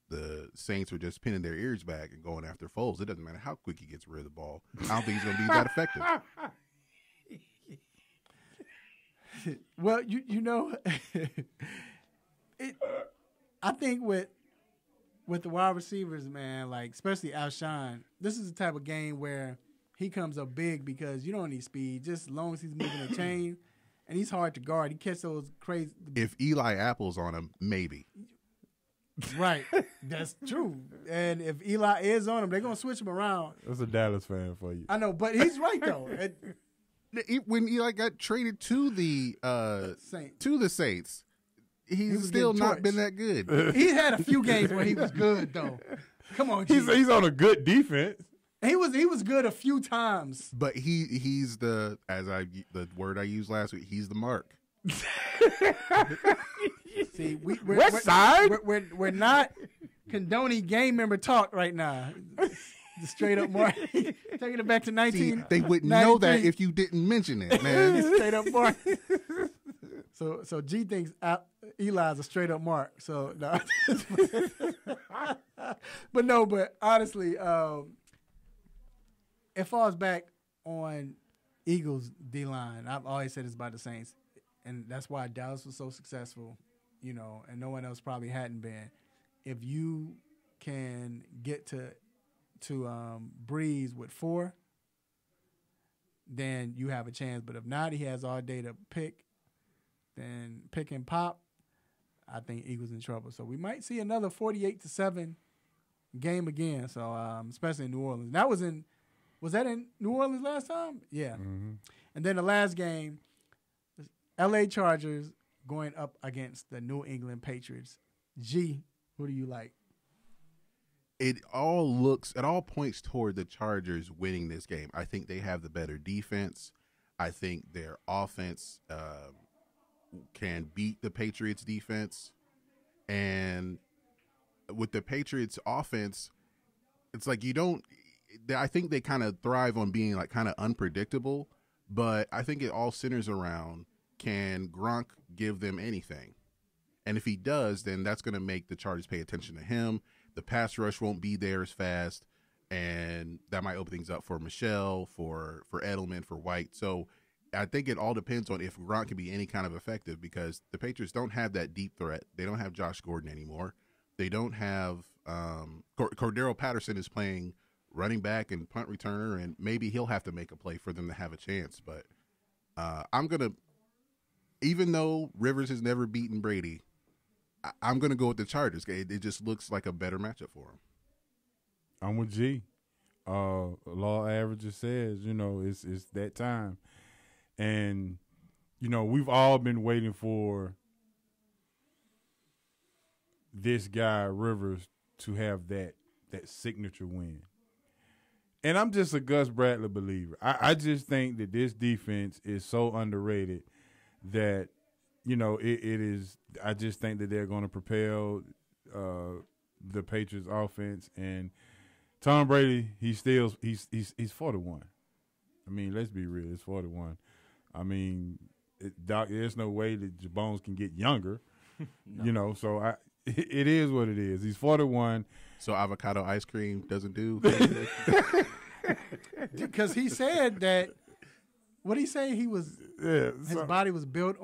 the Saints are just pinning their ears back and going after Foles, it doesn't matter how quick he gets rid of the ball. I don't think he's going to be that effective. Well, I think with the wide receivers, man, especially Alshon, this is the type of game where he comes up big because you don't need speed, just as long as he's moving a chain, and he's hard to guard. He catches those crazy. If Eli Apple's on him, maybe. Right, that's true. And if Eli is on him, they're gonna switch him around. That's a Dallas fan for you. I know, but he's right though. When Eli got traded to the Saints, he's still not been that good. He had a few games where he was good though. Come on, G. He's on a good defense. He was good a few times. But he's the word I used last week. He's the mark. See, we're not condoning game member talk right now. The straight up mark. Taking it back to 19. See, they wouldn't know that if you didn't mention it, man. Straight up mark. So G thinks Eli's a straight up mark. So no. But honestly, it falls back on Eagles D-line. I've always said it's about the Saints, and that's why Dallas was so successful, and no one else probably hadn't been. If you can get to Breeze with 4, then you have a chance. But if not, he has all day to pick. Then pick and pop. I think Eagles in trouble. So we might see another 48-7 game again. So especially in New Orleans. Was that in New Orleans last time? Yeah. Mm-hmm. And then the last game, L.A. Chargers going up against the New England Patriots. G, who do you like? It all points toward the Chargers winning this game. I think they have the better defense. I think their offense can beat the Patriots defense. And with the Patriots offense, it's like I think they kind of thrive on being kind of unpredictable, but I think it all centers around, can Gronk give them anything? And if he does, then that's going to make the Chargers pay attention to him. The pass rush won't be there as fast, and that might open things up for Michelle, for Edelman, for White. So I think it all depends on if Gronk can be any kind of effective, because the Patriots don't have that deep threat. They don't have Josh Gordon anymore. They don't have Cordero Patterson is playing running back and punt returner, and maybe he'll have to make a play for them to have a chance. But I'm going to even though Rivers has never beaten Brady, I'm going to go with the Chargers. It just looks like a better matchup for him. I'm with G. Law averages says, it's that time. And, we've all been waiting for this guy, Rivers, to have that signature win. And I'm just a Gus Bradley believer. I just think that this defense is so underrated that, it is – I just think that they're going to propel the Patriots offense. And Tom Brady, he's 41. I mean, let's be real. It's 41. I mean, Doc, there's no way that Jabones can get younger, so it is what it is. He's 41. So avocado ice cream doesn't do? Because he said that, what did he say? He was, his body was built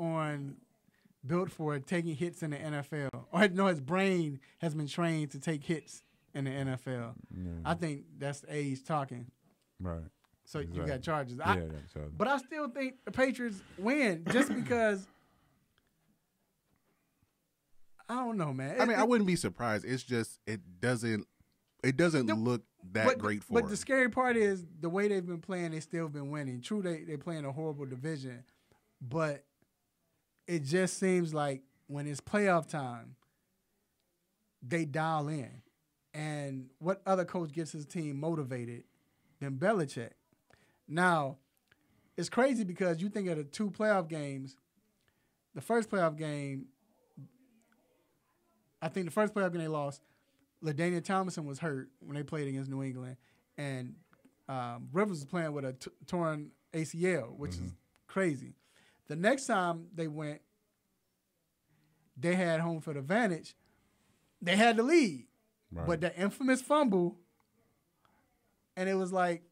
for taking hits in the NFL. Or no, his brain has been trained to take hits in the NFL. Yeah. I think that's age talking. Right. So exactly. You got Chargers. Yeah, I got Chargers. But I still think the Patriots win just because. I don't know, man. I wouldn't be surprised. It's just it doesn't look that great for them. But the scary part is the way they've been playing, they've still been winning. True, they're playing a horrible division, but it just seems like when it's playoff time, they dial in. And what other coach gets his team motivated than Belichick? Now, it's crazy because you think of the two playoff games. The first playoff game, I think the first playoff game they lost, LaDainian Tomlinson was hurt when they played against New England, and Rivers was playing with a torn ACL, which is crazy. The next time they went, they had home field advantage. They had the lead, but the infamous fumble, and it was like,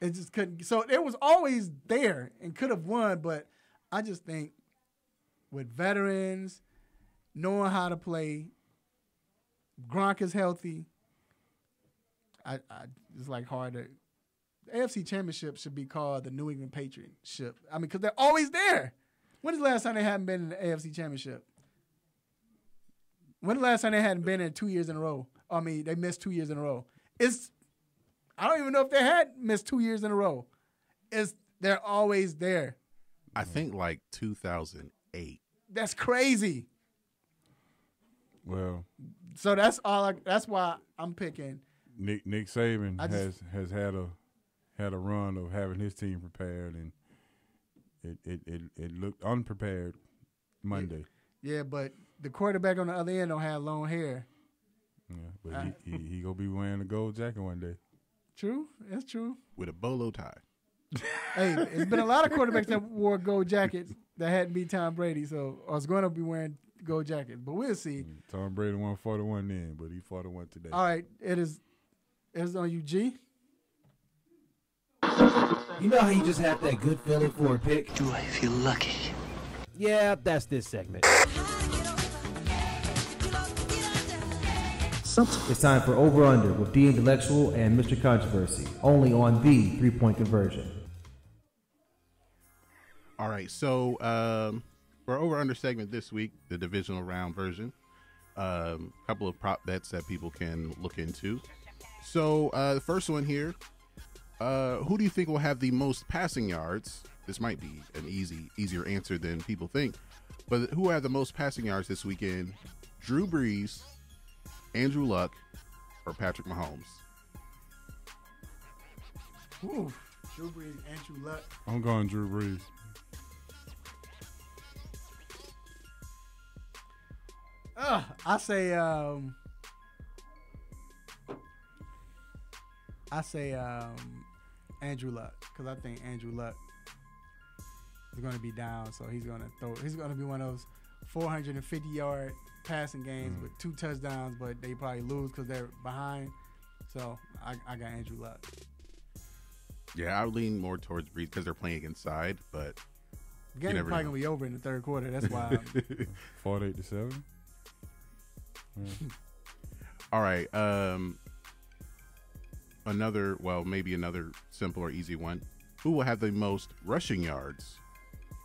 it just couldn't. So it was always there and could have won, but I just think with veterans, knowing how to play, Gronk is healthy. It's like hard to. The AFC Championship should be called the New England Patriotship. I mean, because they're always there. When is the last time they haven't been in the AFC Championship? When the last time they hadn't been in 2 years in a row? I mean, they missed 2 years in a row. I don't even know if they had missed 2 years in a row. They're always there. I think like 2008. That's crazy. Well, so that's all. That's why I'm picking. Nick Saban has had a run of having his team prepared, and it looked unprepared Monday. Yeah, but the quarterback on the other end don't have long hair. Yeah, but he gonna be wearing a gold jacket one day. True, that's true. With a bolo tie. Hey, it's been a lot of quarterbacks that wore gold jackets that hadn't beat Tom Brady, so I was going to be wearing gold jackets, but we'll see. Tom Brady won 41 then, but he 41 today. All right, it's on you, G. You know how you just have that good feeling for a pick? Do I feel lucky? Yeah, that's this segment. It's time for Over Under with D Intellectual and Mr. Controversy, only on the 3-Point Conversion. All right, so for Over Under segment this week, the divisional round version, a couple of prop bets that people can look into. So the first one here, who do you think will have the most passing yards? This might be an easier answer than people think, but who have the most passing yards this weekend? Drew Brees, Andrew Luck, or Patrick Mahomes? Ooh, Drew Brees, Andrew Luck. I'm going Drew Brees. I say Andrew Luck, because I think Andrew Luck is going to be down, so he's going to throw. He's going to be one of those 450-yard passing games with 2 touchdowns, but they probably lose because they're behind. So I got Andrew Luck. Yeah, I would lean more towards Brees because they're playing inside, but the game is probably going to be over in the third quarter. That's why. 48-7. All right. Maybe another simple or easy one. Who will have the most rushing yards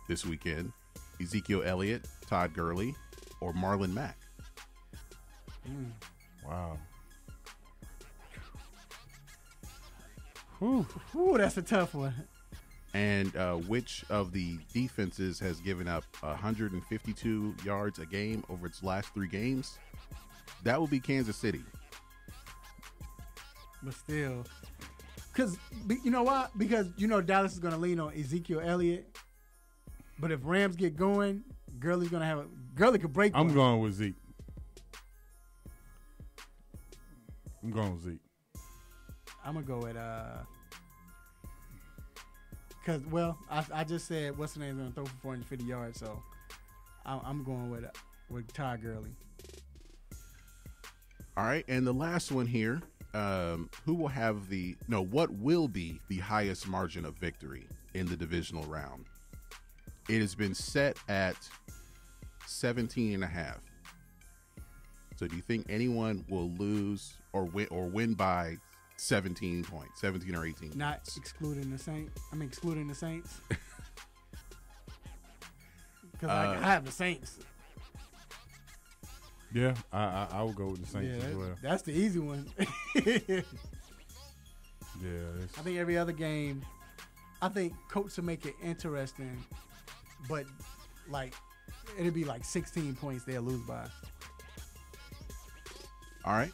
this weekend? Ezekiel Elliott, Todd Gurley, or Marlon Mack? Wow. Whew, that's a tough one. And which of the defenses has given up 152 yards a game over its last 3 games? That will be Kansas City. But still, because you know why? Because Dallas is going to lean on Ezekiel Elliott. But if Rams get going, Gurley's going to have Gurley could break. I'm going with Zeke. I'm going with Zeke. I'm going to go with because I just said what's the name going to throw for 450 yards, so I'm going with Todd Gurley. All right, and the last one here, what will be the highest margin of victory in the divisional round? It has been set at 17.5. So do you think anyone will lose or win by 17 points, 17 or 18 Not points? excluding the Saints. Excluding the Saints. Because I have the Saints. Yeah, I will go with the Saints as well. That's the easy one. I think every other game, I think Colts will make it interesting, but it'll be 16 points they'll lose by. All right.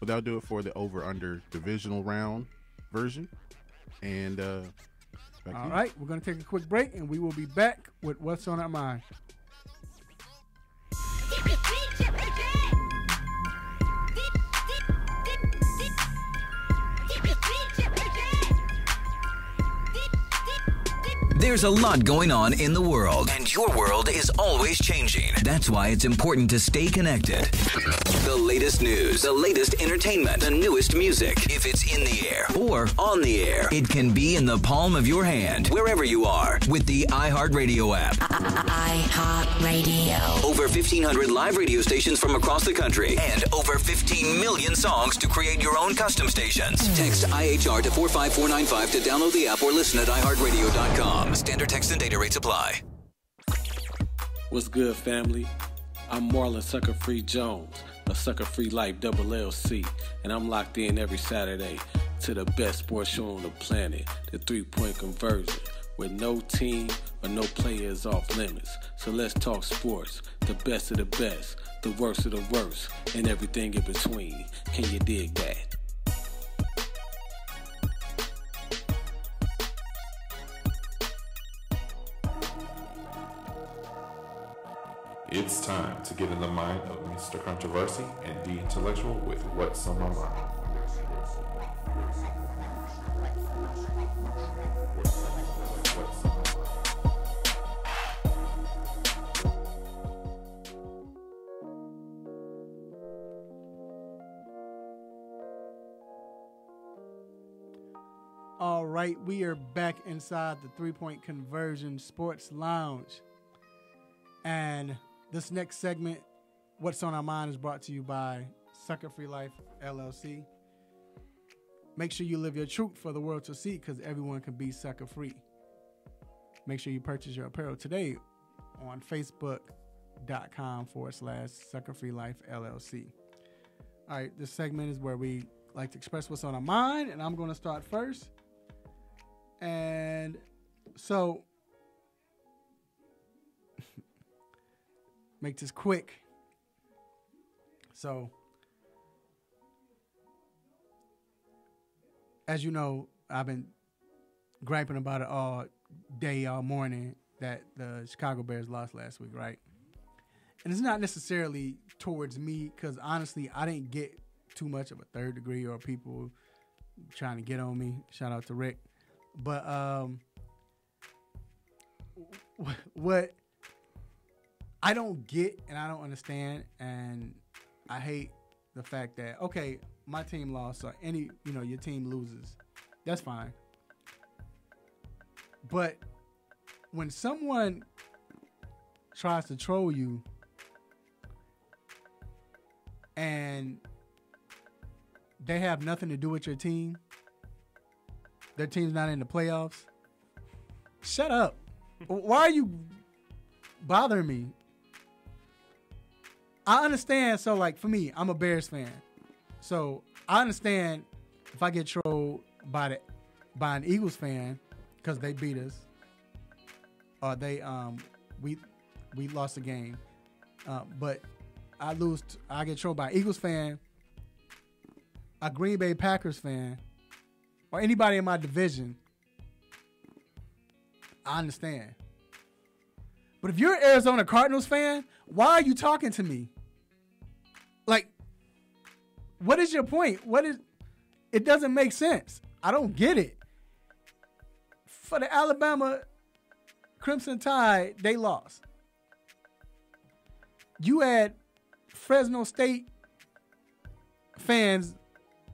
Well, that'll do it for the over-under divisional round version. And all right, we're going to take a quick break, and we will be back with What's on Our Mind. There's a lot going on in the world, and your world is always changing. That's why it's important to stay connected. The latest news, the latest entertainment, the newest music. If it's in the air or on the air, it can be in the palm of your hand, wherever you are, with the iHeartRadio app. iHeartRadio. Over 1,500 live radio stations from across the country, and over 15 million songs to create your own custom stations. Text IHR to 45495 to download the app or listen at iHeartRadio.com. Standard text and data rates apply. What's good, family? I'm Marlon Sucker Free Jones, a Sucker Free Life LLC, and I'm locked in every Saturday to the best sports show on the planet, the 3-Point Conversion, where no team or no player is off limits. So let's talk sports, the best of the best, the worst of the worst, and everything in between. Can you dig that? It's time to get in the mind of Mr. Controversy and the Intellectual with What's on My Mind. All right, we are back inside the 3-Point Conversion Sports Lounge. And this next segment, What's on Our Mind, is brought to you by Sucker Free Life LLC. Make sure you live your truth for the world to see, because everyone can be sucker free. Make sure you purchase your apparel today on Facebook.com/Sucker Free Life LLC. All right, this segment is where we like to express what's on our mind, and I'm going to start first. And so, make this quick. So, as you know, I've been griping about it all day, all morning, that the Chicago Bears lost last week, right? And it's not necessarily towards me, because honestly, I didn't get too much of a third degree or people trying to get on me. Shout out to Rick. But what I don't get and I don't understand, and I hate the fact that, okay, my team lost, or your team loses. That's fine. But when someone tries to troll you and they have nothing to do with your team, their team's not in the playoffs, shut up. Why bothering me. I understand. So, like, for me, I'm a Bears fan. So, I understand if I get trolled by an Eagles fan because they beat us or we lost the game. But I get trolled by an Eagles fan, a Green Bay Packers fan, or anybody in my division. I understand. But if you're an Arizona Cardinals fan, why are you talking to me? Like, what is your point? It doesn't make sense. I don't get it. For the Alabama Crimson Tide, they lost. You had Fresno State fans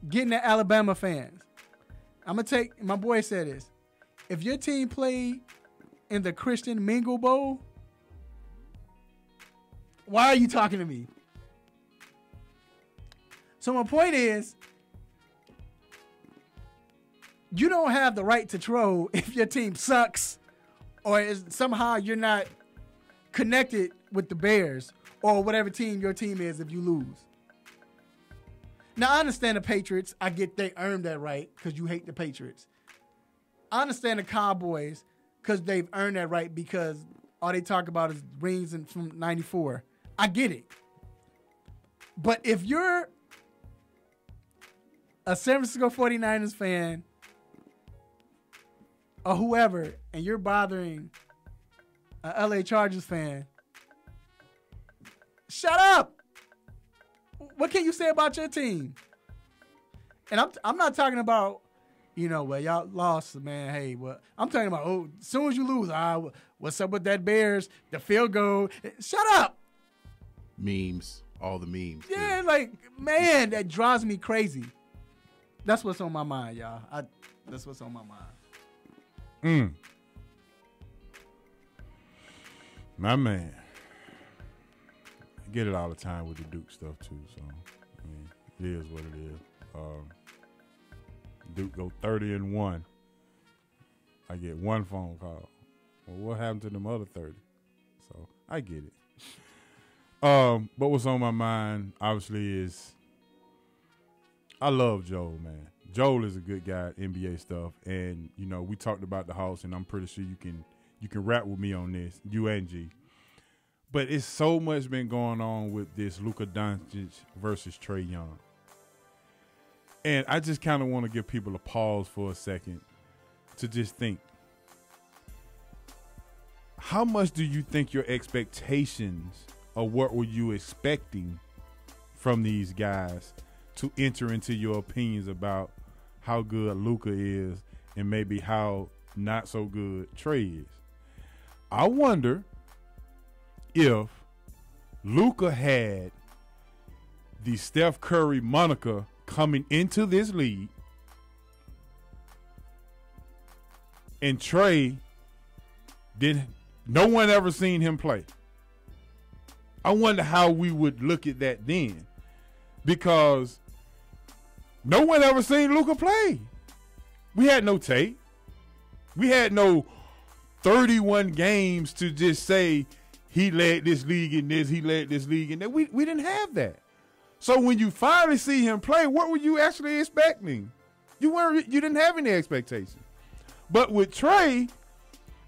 getting at Alabama fans. I'm going to take, my boy said this. If your team played in the Christian Mingle Bowl, why are you talking to me? So my point is, you don't have the right to troll if your team sucks or somehow you're not connected with the Bears or whatever team your team is if you lose. Now, I understand the Patriots. I get they earned that right because you hate the Patriots. I understand the Cowboys because they've earned that right because all they talk about is rings from 94. I get it. But if you're a San Francisco 49ers fan or whoever, and you're bothering a LA Chargers fan, shut up. What can you say about your team? And I'm not talking about, well, y'all lost, man. Hey, well, I'm talking about, as soon as you lose, what's up with that Bears, the field goal? Shut up. Memes, all the memes. Yeah, like, man, that drives me crazy. That's what's on my mind, y'all. That's what's on my mind. My man. I get it all the time with the Duke stuff, too. So, it is what it is. Duke go 30-1. I get one phone call. Well, what happened to them other 30? So, I get it. But what's on my mind, obviously, is I love Joel, man. Joel is a good guy at NBA stuff. And, we talked about the Hawks, and I'm pretty sure you can rap with me on this, you and G. But it's so much been going on with this Luka Doncic versus Trae Young. And I just kind of want to give people a pause for a second to just think. How much do you think your expectations or what were you expecting from these guys to enter into your opinions about how good Luka is and maybe how not so good Trae is? I wonder if Luka had the Steph Curry moniker coming into this league and Trae no one ever seen him play. I wonder how we would look at that then, because no one ever seen Luka play. We had no tape. We had no 31 games to just say he led this league in this, he led this league in that. We didn't have that. So when you finally see him play, what were you actually expecting? You didn't have any expectation. But with Trae,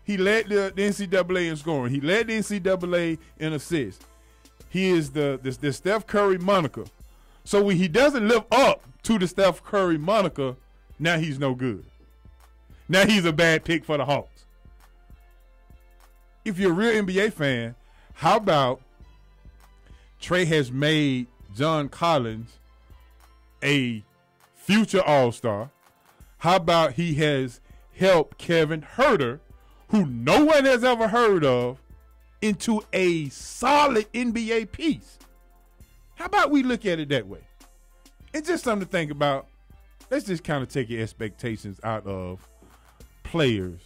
he led the NCAA in scoring. He led the NCAA in assists. He is the Steph Curry moniker. So when he doesn't live up to the Steph Curry moniker, now he's no good. Now he's a bad pick for the Hawks. If you're a real NBA fan, how about Trae has made John Collins a future All-Star? How about he has helped Kevin Huerter, who no one has ever heard of, into a solid NBA piece? How about we look at it that way? It's just something to think about. Let's just kind of take your expectations out of players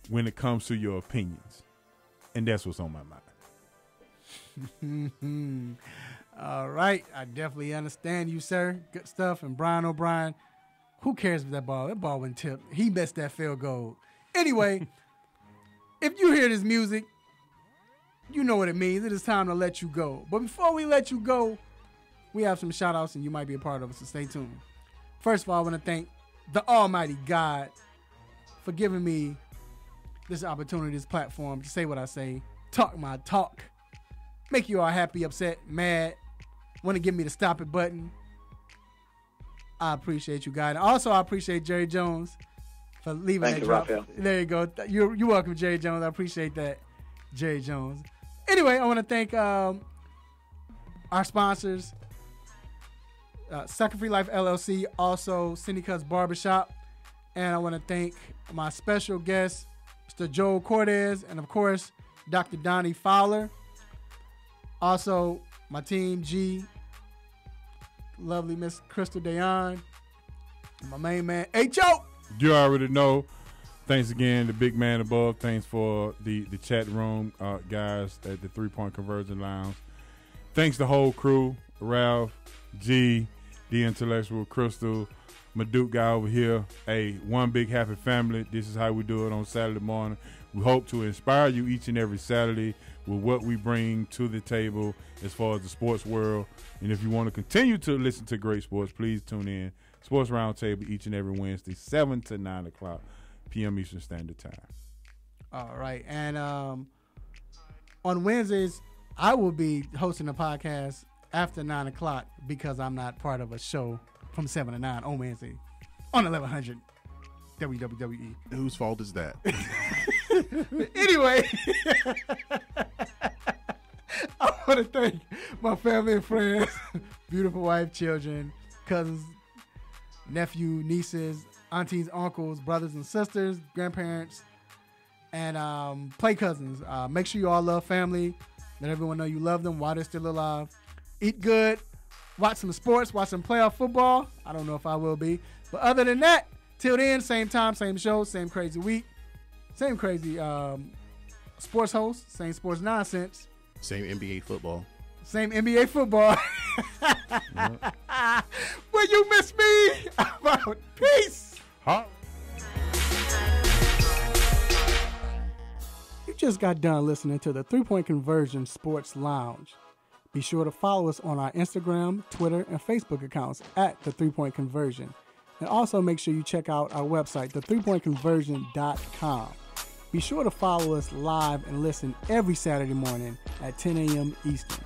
when it comes to your opinions. And that's what's on my mind. All right. I definitely understand you, sir. Good stuff. And Brian O'Brien, who cares if that ball? That ball went tipped. He missed that field goal. Anyway, if you hear this music you know what it means. It is time to let you go. But before we let you go, we have some shout-outs, and you might be a part of it, so stay tuned. First of all, I want to thank the Almighty God for giving me this opportunity, this platform to say what I say, talk my talk, make you all happy, upset, mad, want to give me the stop it button. I appreciate you, God. Also, I appreciate Jerry Jones for leaving Thank that you, drop. Raphael. There you go. You're welcome, Jerry Jones. I appreciate that, Jerry Jones. Anyway, I want to thank our sponsors, Sucker Free Life LLC, also Cindy Cuts Barbershop. And I want to thank my special guest, Mr. Joel Cortez, and of course, Dr. Donnie Fowler. Also, my team G, lovely Miss Crystal Dayon, and my main man, H.O. You already know. Thanks again, the big man above. Thanks for the chat room guys at the 3 Point Conversion Lounge. Thanks the whole crew, Ralph, G, the Intellectual, Crystal, my Duke guy over here. Hey, one big happy family. This is how we do it on Saturday morning. We hope to inspire you each and every Saturday with what we bring to the table as far as the sports world. And if you want to continue to listen to great sports, please tune in. Sports Roundtable each and every Wednesday, 7 to 9 o'clock p.m. Eastern Standard Time. All right. And on Wednesdays, I will be hosting a podcast after 9 o'clock because I'm not part of a show from 7 to 9 on Wednesday on 1100 WWE. Whose fault is that? Anyway, I want to thank my family and friends, beautiful wife, children, cousins, nephew, nieces, aunties, uncles, brothers and sisters, grandparents, and play cousins. Make sure you all love family. Let everyone know you love them while they're still alive. Eat good. Watch some sports. Watch some playoff football. I don't know if I will be. But other than that, till then, same time, same show, same crazy week. Same crazy sports host. Same sports nonsense. Same NBA football. Same NBA football. Will you miss me? I'm out. Peace. Huh? You just got done listening to the 3 Point Conversion Sports Lounge. Be sure to follow us on our Instagram, Twitter, and Facebook accounts at the 3 Point Conversion. And also make sure you check out our website, the3pointconversion.com. Be sure to follow us live and listen every Saturday morning at 10 a.m. Eastern.